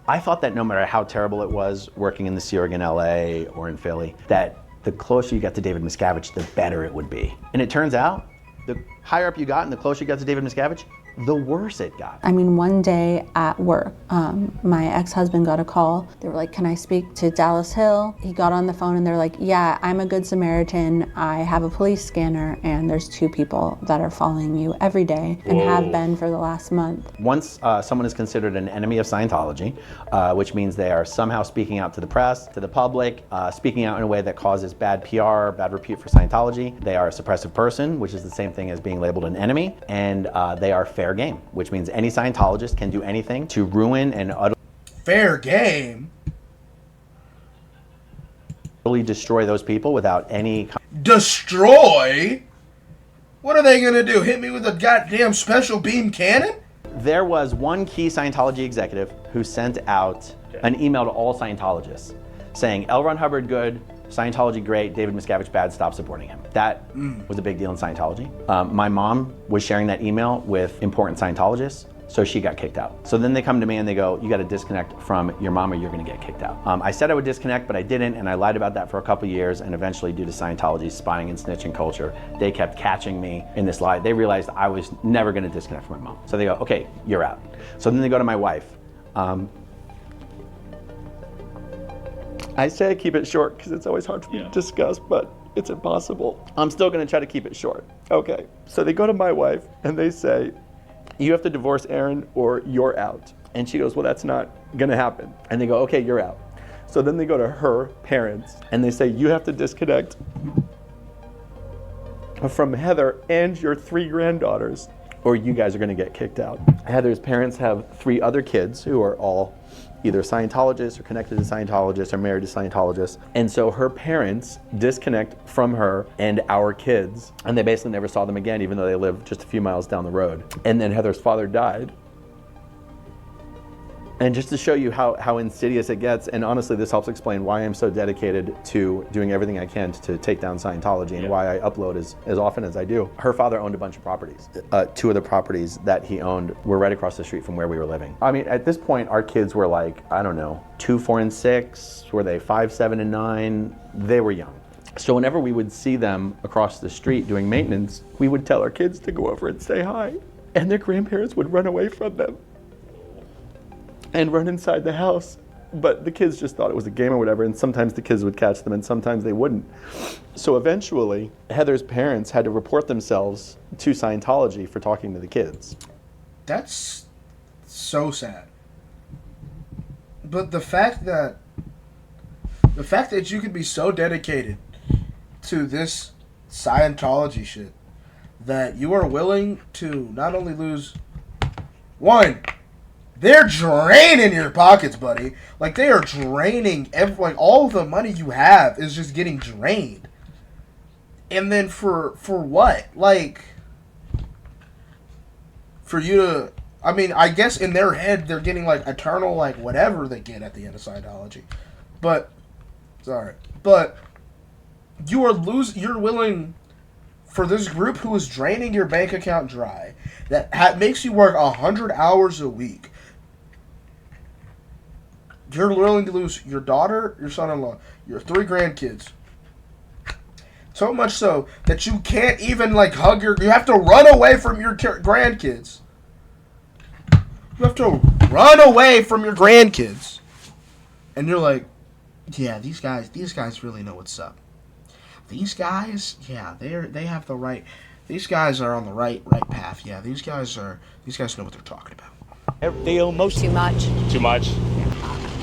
I thought that no matter how terrible it was working in the Sea Org in LA or in Philly, that the closer you got to David Miscavige, the better it would be. And it turns out, the higher up you got and the closer you got to David Miscavige, the worse it got. I mean, one day at work, my ex-husband got a call. They were like, can I speak to Dallas Hill? He got on the phone and they're like, yeah, I'm a good Samaritan. I have a police scanner and there's 2 people that are following you every day and have been for the last month. Once someone is considered an enemy of Scientology, which means they are somehow speaking out to the press, to the public, speaking out in a way that causes bad PR, bad repute for Scientology, they are a suppressive person, which is the same thing as being labeled an enemy, and they are fair game, which means any Scientologist can do anything to ruin and utterly fair game? Destroy those people without any... Destroy? What are they gonna do? Hit me with a goddamn special beam cannon? There was one key Scientology executive who sent out an email to all Scientologists saying, L. Ron Hubbard good, Scientology great, David Miscavige bad, stop supporting him. That was a big deal in Scientology. My mom was sharing that email with important Scientologists, so she got kicked out. So then they come to me and they go, you gotta disconnect from your mom or you're gonna get kicked out. I said I would disconnect, but I didn't, and I lied about that for a couple years, and eventually due to Scientology's spying and snitching culture, they kept catching me in this lie. They realized I was never gonna disconnect from my mom. So they go, okay, you're out. So then they go to my wife. I say I keep it short because it's always hard for me to discuss, but it's impossible. I'm still gonna try to keep it short. Okay, so they go to my wife and they say, you have to divorce Aaron or you're out. And she goes, well, that's not gonna happen. And they go, okay, you're out. So then they go to her parents and they say, you have to disconnect from Heather and your 3 granddaughters or you guys are gonna get kicked out. Heather's parents have 3 other kids who are all either Scientologists or connected to Scientologists or married to Scientologists. And so her parents disconnect from her and our kids, and they basically never saw them again, even though they live just a few miles down the road. And then Heather's father died. And just to show you how insidious it gets, and honestly this helps explain why I'm so dedicated to doing everything I can to take down Scientology and why I upload as often as I do. Her father owned a bunch of properties. 2 of the properties that he owned were right across the street from where we were living. I mean, at this point our kids were like, I don't know, 2, 4, and 6. Were they 5, 7, and 9? They were young. So whenever we would see them across the street doing maintenance, we would tell our kids to go over and say hi. And their grandparents would run away from them and run inside the house but the kids just thought it was a game or whatever, and sometimes the kids would catch them and sometimes they wouldn't. So eventually, Heather's parents had to report themselves to Scientology for talking to the kids. That's so sad. But the fact that you could be so dedicated to this Scientology shit that you are willing to not only lose one, they're draining your pockets, buddy. Like, they are draining like all the money you have is just getting drained. And then for what? Like, for you to, I mean, I guess in their head they're getting like eternal, like whatever they get at the end of Scientology. But you're willing for this group who is draining your bank account dry, that makes you work 100 hours a week. You're willing to lose your daughter, your son-in-law, your 3 grandkids. So much so that you can't even like hug you have to run away from your grandkids. You have to run away from your grandkids. And you're like, yeah, these guys really know what's up. These guys, yeah, they have the right. These guys are on the right path. Yeah, these guys know what they're talking about. They own most. Too much. Too much?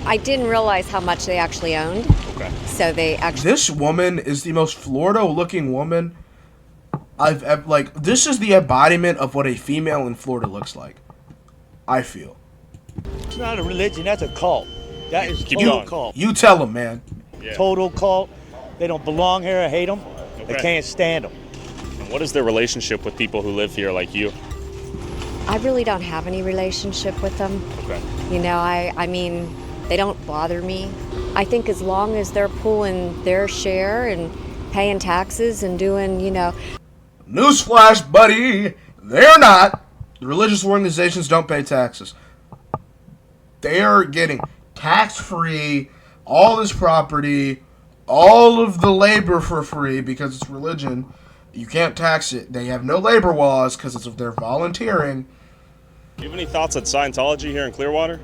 I didn't realize how much they actually owned. Okay. So they actually. This woman is the most Florida-looking woman I've ever. Like, this is the embodiment of what a female in Florida looks like. I feel. It's not a religion. That's a cult. That is total cult. You tell them, man. Yeah. Total cult. They don't belong here. I hate them. Okay. I can't stand them. And what is their relationship with people who live here like you? I really don't have any relationship with them. Okay. You know, I mean, they don't bother me. I think as long as they're pulling their share and paying taxes and doing, you know. Newsflash, buddy. They're not. The religious organizations don't pay taxes. They're getting tax-free, all this property, all of the labor for free because it's religion. You can't tax it. They have no labor laws because they're volunteering. Do you have any thoughts on Scientology here in Clearwater?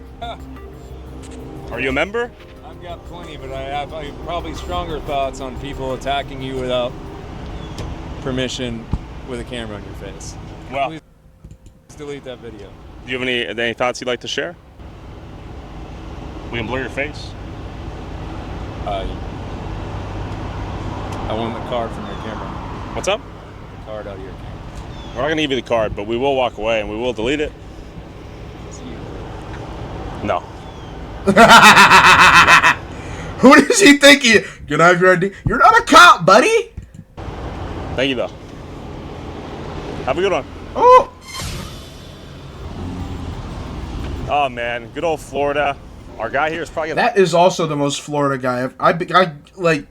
Are you a member? I've got plenty, but I have probably stronger thoughts on people attacking you without permission with a camera on your face. Well, please delete that video. Do you have any thoughts you'd like to share? We can blur your face. I want the card from your camera. What's up? The card out of your camera. We're not gonna give you the card, but we will walk away and we will delete it. No. Who does he think he is? Good night, Randy. You're not a cop, buddy. Thank you, though. Have a good one. Oh. Oh, man. Good old Florida. Our guy here is probably gonna... That is also the most Florida guy I like,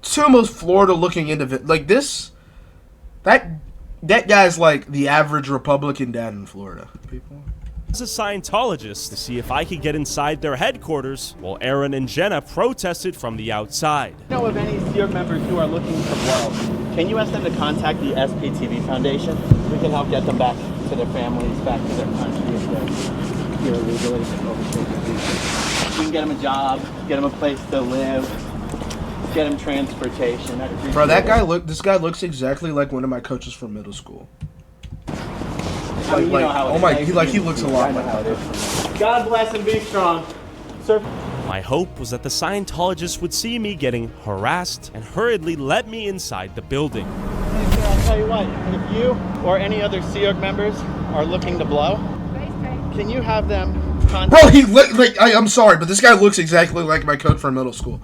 two most Florida-looking individuals. Like, this... That guy's like the average Republican dad in Florida. People. As a Scientologist to see if I could get inside their headquarters while Aaron and Jenna protested from the outside. Know of any SEER members who are looking for blow? Can you ask them to contact the SPTV Foundation? We can help get them back to their families, back to their country if they're here illegally. We can get them a job, get them a place to live, get them transportation. Bro, this guy looks exactly like one of my coaches from middle school. He looks a lot like that. God bless and be strong. Sir. My hope was that the Scientologists would see me getting harassed and hurriedly let me inside the building. I'll tell you what, if you or any other Sea Org members are looking to blow, can you have them contact... Bro, I'm sorry, but this guy looks exactly like my coach from middle school.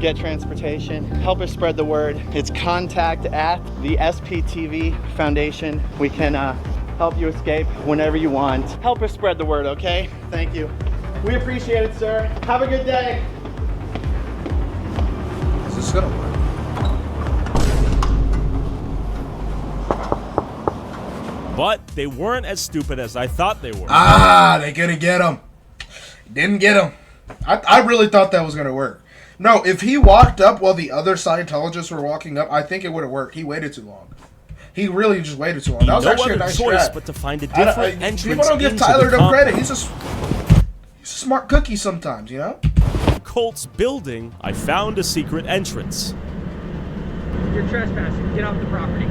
Get transportation, help us spread the word. It's contact at the SPTV Foundation. We can help you escape whenever you want. Help us spread the word, okay? Thank you. We appreciate it, sir. Have a good day. Is this gonna work? But they weren't as stupid as I thought they were. They couldn't get him. Didn't get him. I really thought that was gonna work. No, if he walked up while the other Scientologists were walking up, I think it would have worked. He waited too long. He really just waited too long. That was actually a nice choice strat. but to find a different entrance. People don't give Tyler no credit. He's smart cookie sometimes, you know? Cult's building, I found a secret entrance. You're trespassing. Get off the property.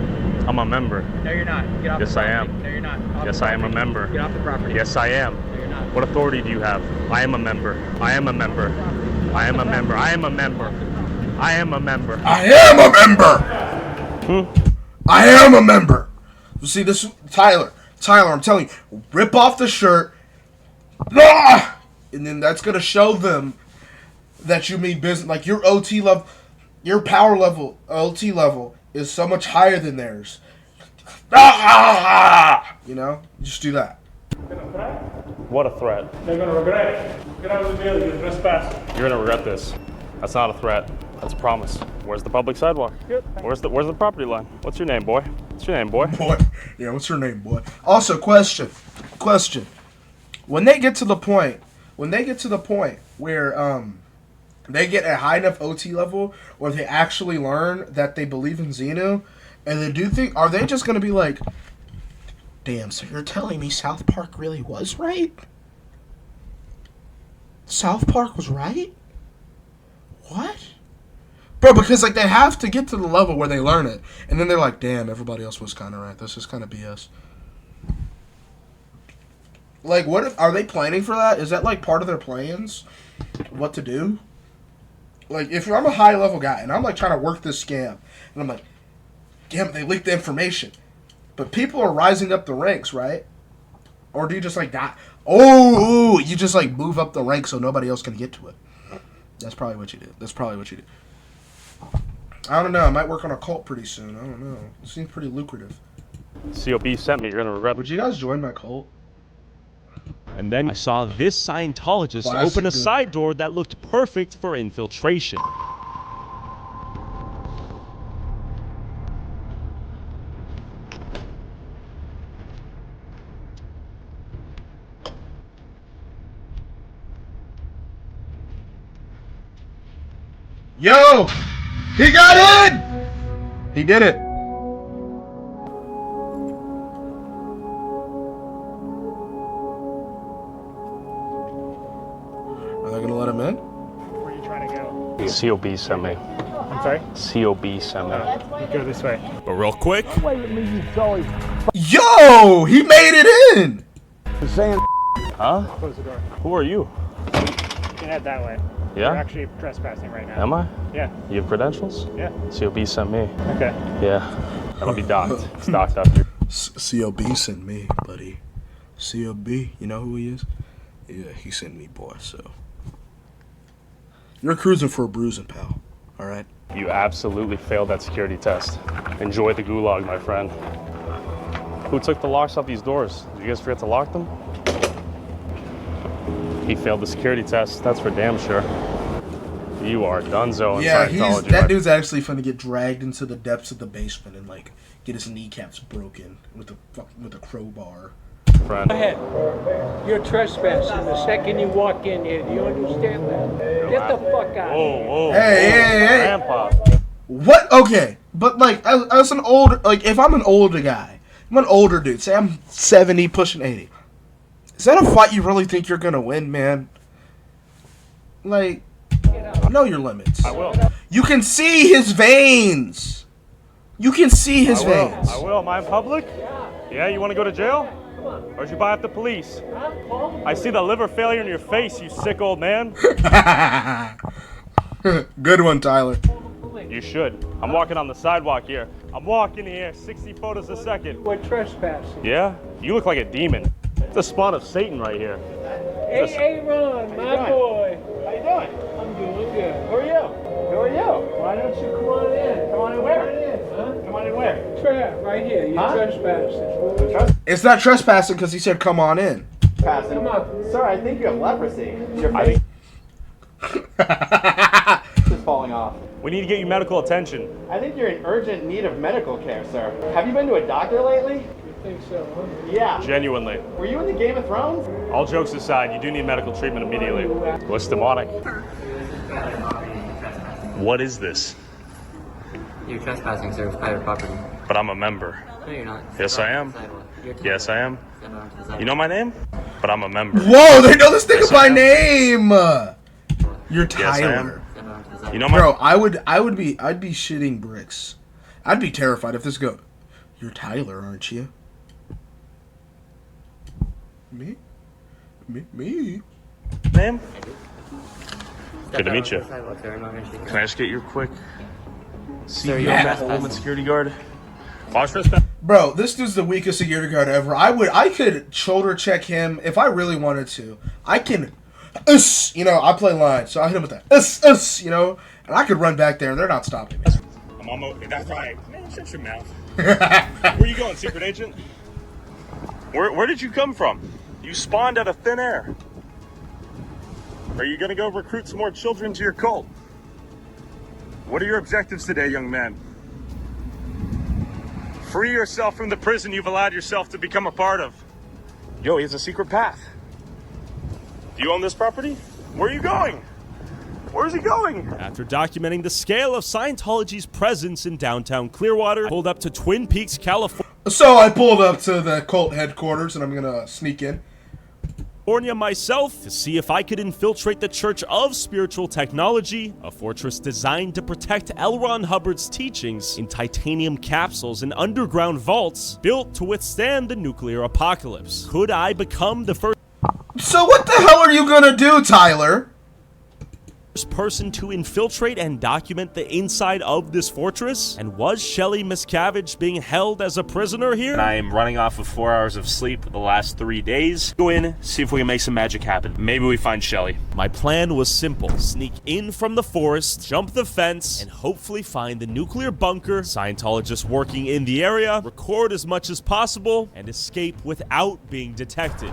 I'm a member. No, you're not. Get off Yes, the I property. am. No, you're not. Off Yes, the I am a property. member. Get off the property. Yes, I am. No, you're not. What authority do you have? I am a member. I am a member. I am a member. I am a member. I am a member. I am a member. I am a member. You see this, Tyler, I'm telling you, rip off the shirt, and then that's gonna show them that you mean business. Like your OT level, your power level, OT level is so much higher than theirs. You know, just do that. What a threat. They're gonna regret it. Get out of the building, you're trespassing. You're gonna regret this. That's not a threat. That's a promise. Where's the public sidewalk? Where's the property line? What's your name, boy? What's your name, boy? Boy. Yeah, what's your name, boy? Also, question. When they get to the point where they get a high enough OT level where they actually learn that they believe in Xenu, and they do think, are they just gonna be like, damn, so you're telling me South Park really was right? South Park was right? What? Bro, because like they have to get to the level where they learn it, and then they're like, damn, everybody else was kind of right. This is kind of BS. Like, what if, are they planning for that? Is that like part of their plans? What to do? Like, if I'm a high level guy and I'm like trying to work this scam, and I'm like, damn, they leaked the information, but people are rising up the ranks, right? Or do you just like die? Oh, you just like move up the ranks so nobody else can get to it. That's probably what you did. I don't know. I might work on a cult pretty soon. I don't know. It seems pretty lucrative. COB sent me. You're gonna regret. Would you guys join my cult? And then I saw this Scientologist open a side door that looked perfect for infiltration. Yo! He got in! He did it. Are they gonna let him in? Where are you trying to go? COB sent me. I'm sorry? COB sent me. You go this way. But real quick. Yo! He made it in! Huh? Close the door. Who are you? You can head that way. Yeah? You're actually trespassing right now. Am I? Yeah. You have credentials? Yeah. COB sent me. Okay. Yeah. That'll be docked. It's docked after. COB sent me, buddy. COB, you know who he is? Yeah, he sent me, boy, so. You're cruising for a bruising, pal. Alright? You absolutely failed that security test. Enjoy the gulag, my friend. Who took the locks off these doors? Did you guys forget to lock them? He failed the security test. That's for damn sure. You are donezo in Scientology. That dude's actually finna get dragged into the depths of the basement and like get his kneecaps broken with a crowbar. Friend. Go ahead. You're trespassing the second you walk in here. Do you understand that? Get the fuck out of here. Hey. Grandpa. What? Okay. But like, as an older, like if I'm an older guy, I'm an older dude, say I'm 70 pushing 80. Is that a fight you really think you're gonna win, man? Like, know your limits. I will. You can see his veins. You can see his veins. I will. Am I in public? Yeah, you want to go to jail? Or should you buy up the police? I see the liver failure in your face, you sick old man. Good one, Tyler. You should. I'm walking on the sidewalk here. I'm walking here, 60 photos a second. We're trespassing. Yeah? You look like a demon. The spawn of Satan right here. Hey, Ron, my boy. How you doing? I'm doing good. Who are you? Who are you? Why don't you come on in? Come on in where? Huh? Come on in where? Right here. You're trespassing. It's not trespassing because he said, "Come on in." Come on. Sir, I think you have leprosy. Your face is falling off. We need to get you medical attention. I think you're in urgent need of medical care, sir. Have you been to a doctor lately? You think so, huh? Yeah. Genuinely. Were you in the Game of Thrones? All jokes aside, you do need medical treatment immediately. Looks demonic. What is this? You're trespassing, sir. It's private property. But I'm a member. No, you're not. Yes, I am. Yes, I am. You know my name? But but I'm a member. Whoa, they know this nigga by I am. name. You're Yes, I Tyler. am. You know my Bro, I'd be shitting bricks. I'd be terrified if this go. You're Tyler, aren't you? Me? name? Good to meet you. Can I just get your quick CEO security guard? Bro, this dude's the weakest security guard ever. I could shoulder check him if I really wanted to. I can, I play lines, so I hit him with that, and I could run back there and they're not stopping me. I'm almost. That's right. Man, shut your mouth. Where you going, secret agent? Where did you come from? You spawned out of thin air. Are you gonna go recruit some more children to your cult? What are your objectives today, young man? Free yourself from the prison you've allowed yourself to become a part of. Yo, he has a secret path. Do you own this property? Where are you going? Where's he going? After documenting the scale of Scientology's presence in downtown Clearwater, I pulled up to Twin Peaks, California. So I pulled up to the cult headquarters and I'm gonna sneak in myself to see if I could infiltrate the Church of Spiritual Technology, a fortress designed to protect L. Ron Hubbard's teachings in titanium capsules and underground vaults built to withstand the nuclear apocalypse. Could I become the first So what the hell are you gonna do, Tyler? person to infiltrate and document the inside of this fortress? And was Shelly Miscavige being held as a prisoner here? And I am running off of 4 hours of sleep the last 3 days. Go in, see if we can make some magic happen. Maybe we find Shelly. My plan was simple. Sneak in from the forest, jump the fence, and hopefully find the nuclear bunker, Scientologists working in the area, record as much as possible, and escape without being detected.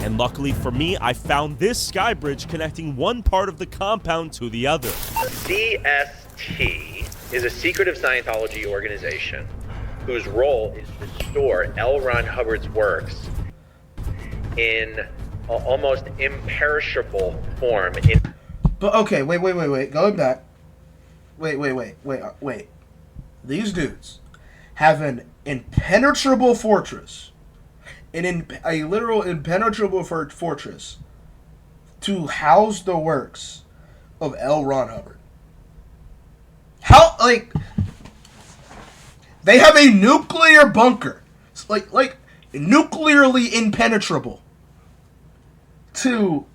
And luckily for me, I found this sky bridge connecting one part of the compound to the other. CST is a secretive Scientology organization whose role is to store L. Ron Hubbard's works in almost imperishable form. But okay, wait. Going back. Wait. These dudes have an impenetrable fortress. A literal impenetrable fortress to house the works of L. Ron Hubbard. How, they have a nuclear bunker, like nuclearly impenetrable to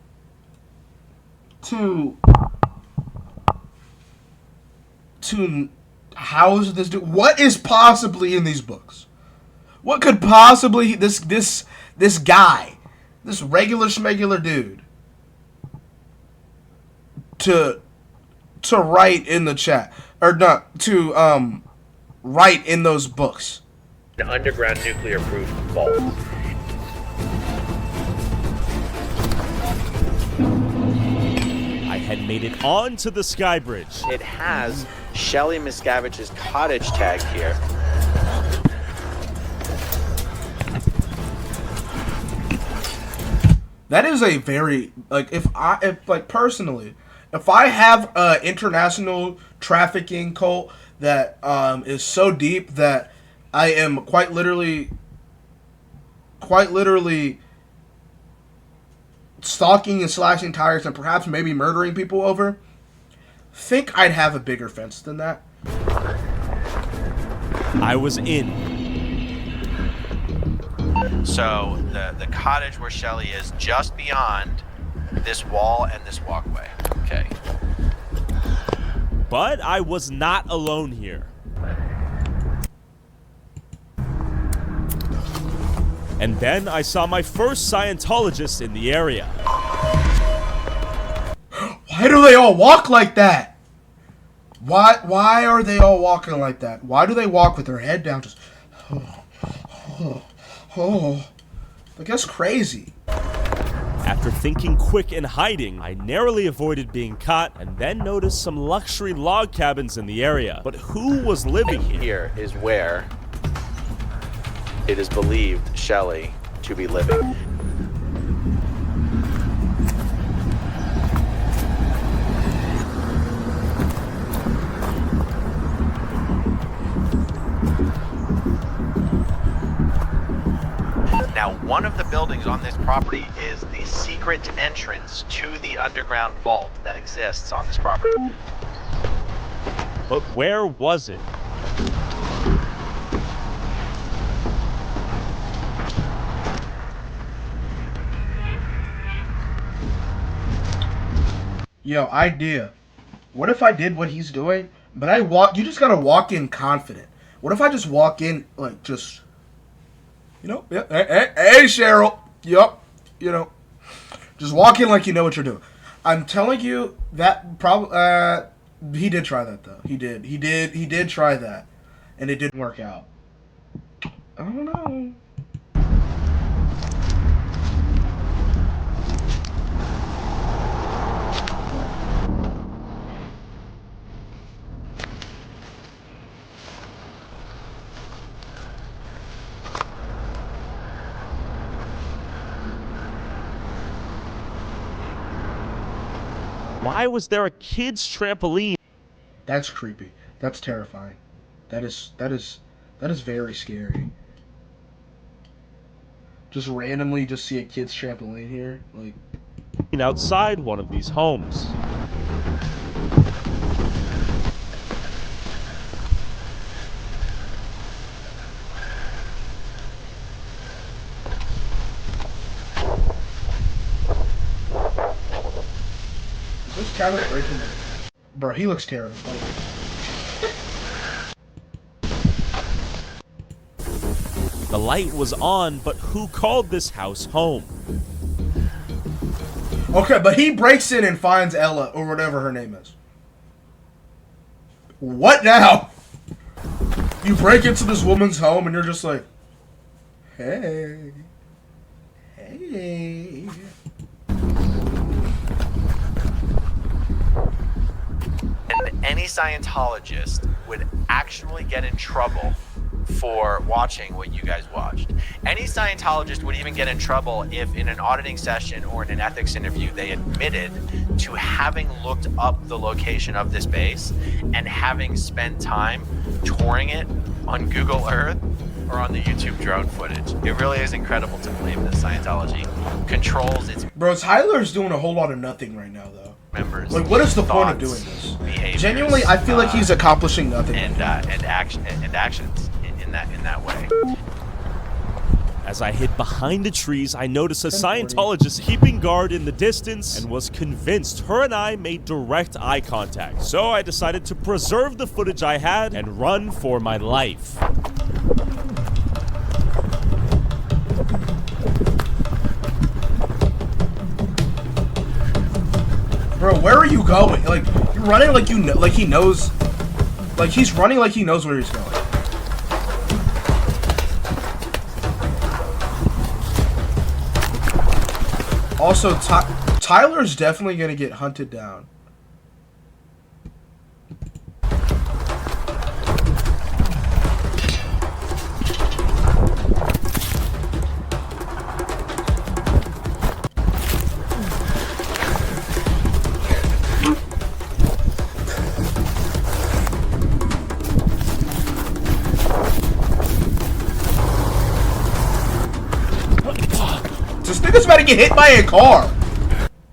house this dude. What is possibly in these books? What could possibly this guy, this regular schmegular dude, to write in the chat, or not to write in those books? An underground nuclear-proof vault. I had made it onto the sky bridge. It has Shelly Miscavige's cottage tag here. That is a very, personally, if I have an international trafficking cult that is so deep that I am quite literally stalking and slashing tires and perhaps maybe murdering people over, think I'd have a bigger fence than that. I was in. So the cottage where Shelly is just beyond this wall and this walkway. Okay. But I was not alone here. And then I saw my first Scientologist in the area. Why do they all walk like that? Why are they all walking like that? Why do they walk with their head down just... Like, that's crazy. After thinking quick and hiding, I narrowly avoided being caught and then noticed some luxury log cabins in the area. But who was living here? Here is where it is believed Shelly to be living. One of the buildings on this property is the secret entrance to the underground vault that exists on this property. But where was it? Yo, idea. What if I did what he's doing, but you just gotta walk in confident. What if I just walk in, like, just, yeah, hey, Cheryl. Yup. Just walk in like you know what you're doing. I'm telling you, that probably, he did try that, though. He did try that. And it didn't work out. I don't know. Why was there a kid's trampoline? That's creepy. That's terrifying. That is very scary. Just randomly just see a kid's trampoline here, like Outside one of these homes. this kind of breaking it. Bro, he looks terrible. The light was on, but who called this house home? Okay, but he breaks in and finds Ella, or whatever her name is. What now? You break into this woman's home and you're just like, hey. Hey. And any Scientologist would actually get in trouble for watching what you guys watched. Any Scientologist would even get in trouble if in an auditing session or in an ethics interview they admitted to having looked up the location of this base and having spent time touring it on Google Earth or on the YouTube drone footage. It really is incredible to believe that Scientology controls its Bro, Tyler's doing a whole lot of nothing right now, though. members. Like, what is the point of thoughts, doing this? behaviors, Genuinely, I feel like he's accomplishing nothing. and actions in that way. As I hid behind the trees, I noticed a Scientologist keeping guard in the distance and was convinced her and I made direct eye contact. So I decided to preserve the footage I had and run for my life. Bro, where are you going? Like, you're running like you know, like he knows. Like, he's running like he knows where he's going. Also, Tyler's definitely gonna get hunted down. This nigga's about to get hit by a car.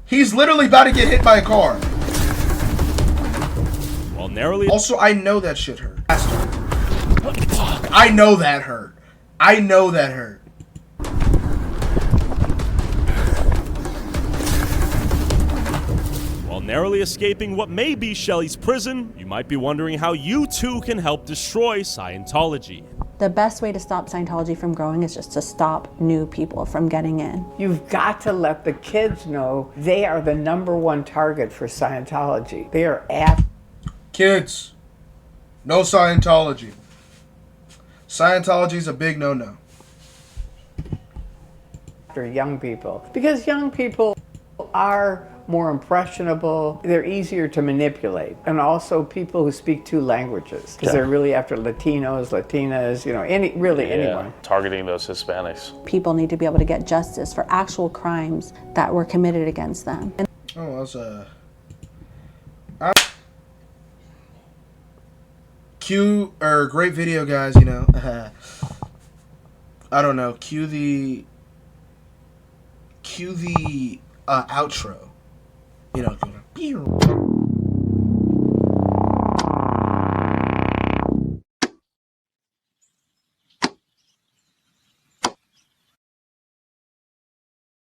He's literally about to get hit by a car. Well, narrowly. Also, I know that shit hurt. I know that hurt. I know that hurt. While narrowly escaping what may be Shelley's prison, you might be wondering how you too can help destroy Scientology. The best way to stop Scientology from growing is just to stop new people from getting in. You've got to let the kids know they are the #1 target for Scientology. They are Kids, no Scientology. Scientology's a big no-no. after young people because young people are more impressionable, they're easier to manipulate, and also people who speak 2 languages because they're really after Latinos, Latinas, you know, anyone. Targeting those Hispanics. People need to be able to get justice for actual crimes that were committed against them. And Oh, that's a cue or great video, guys. You know, I don't know. Cue the cue the outro. You know,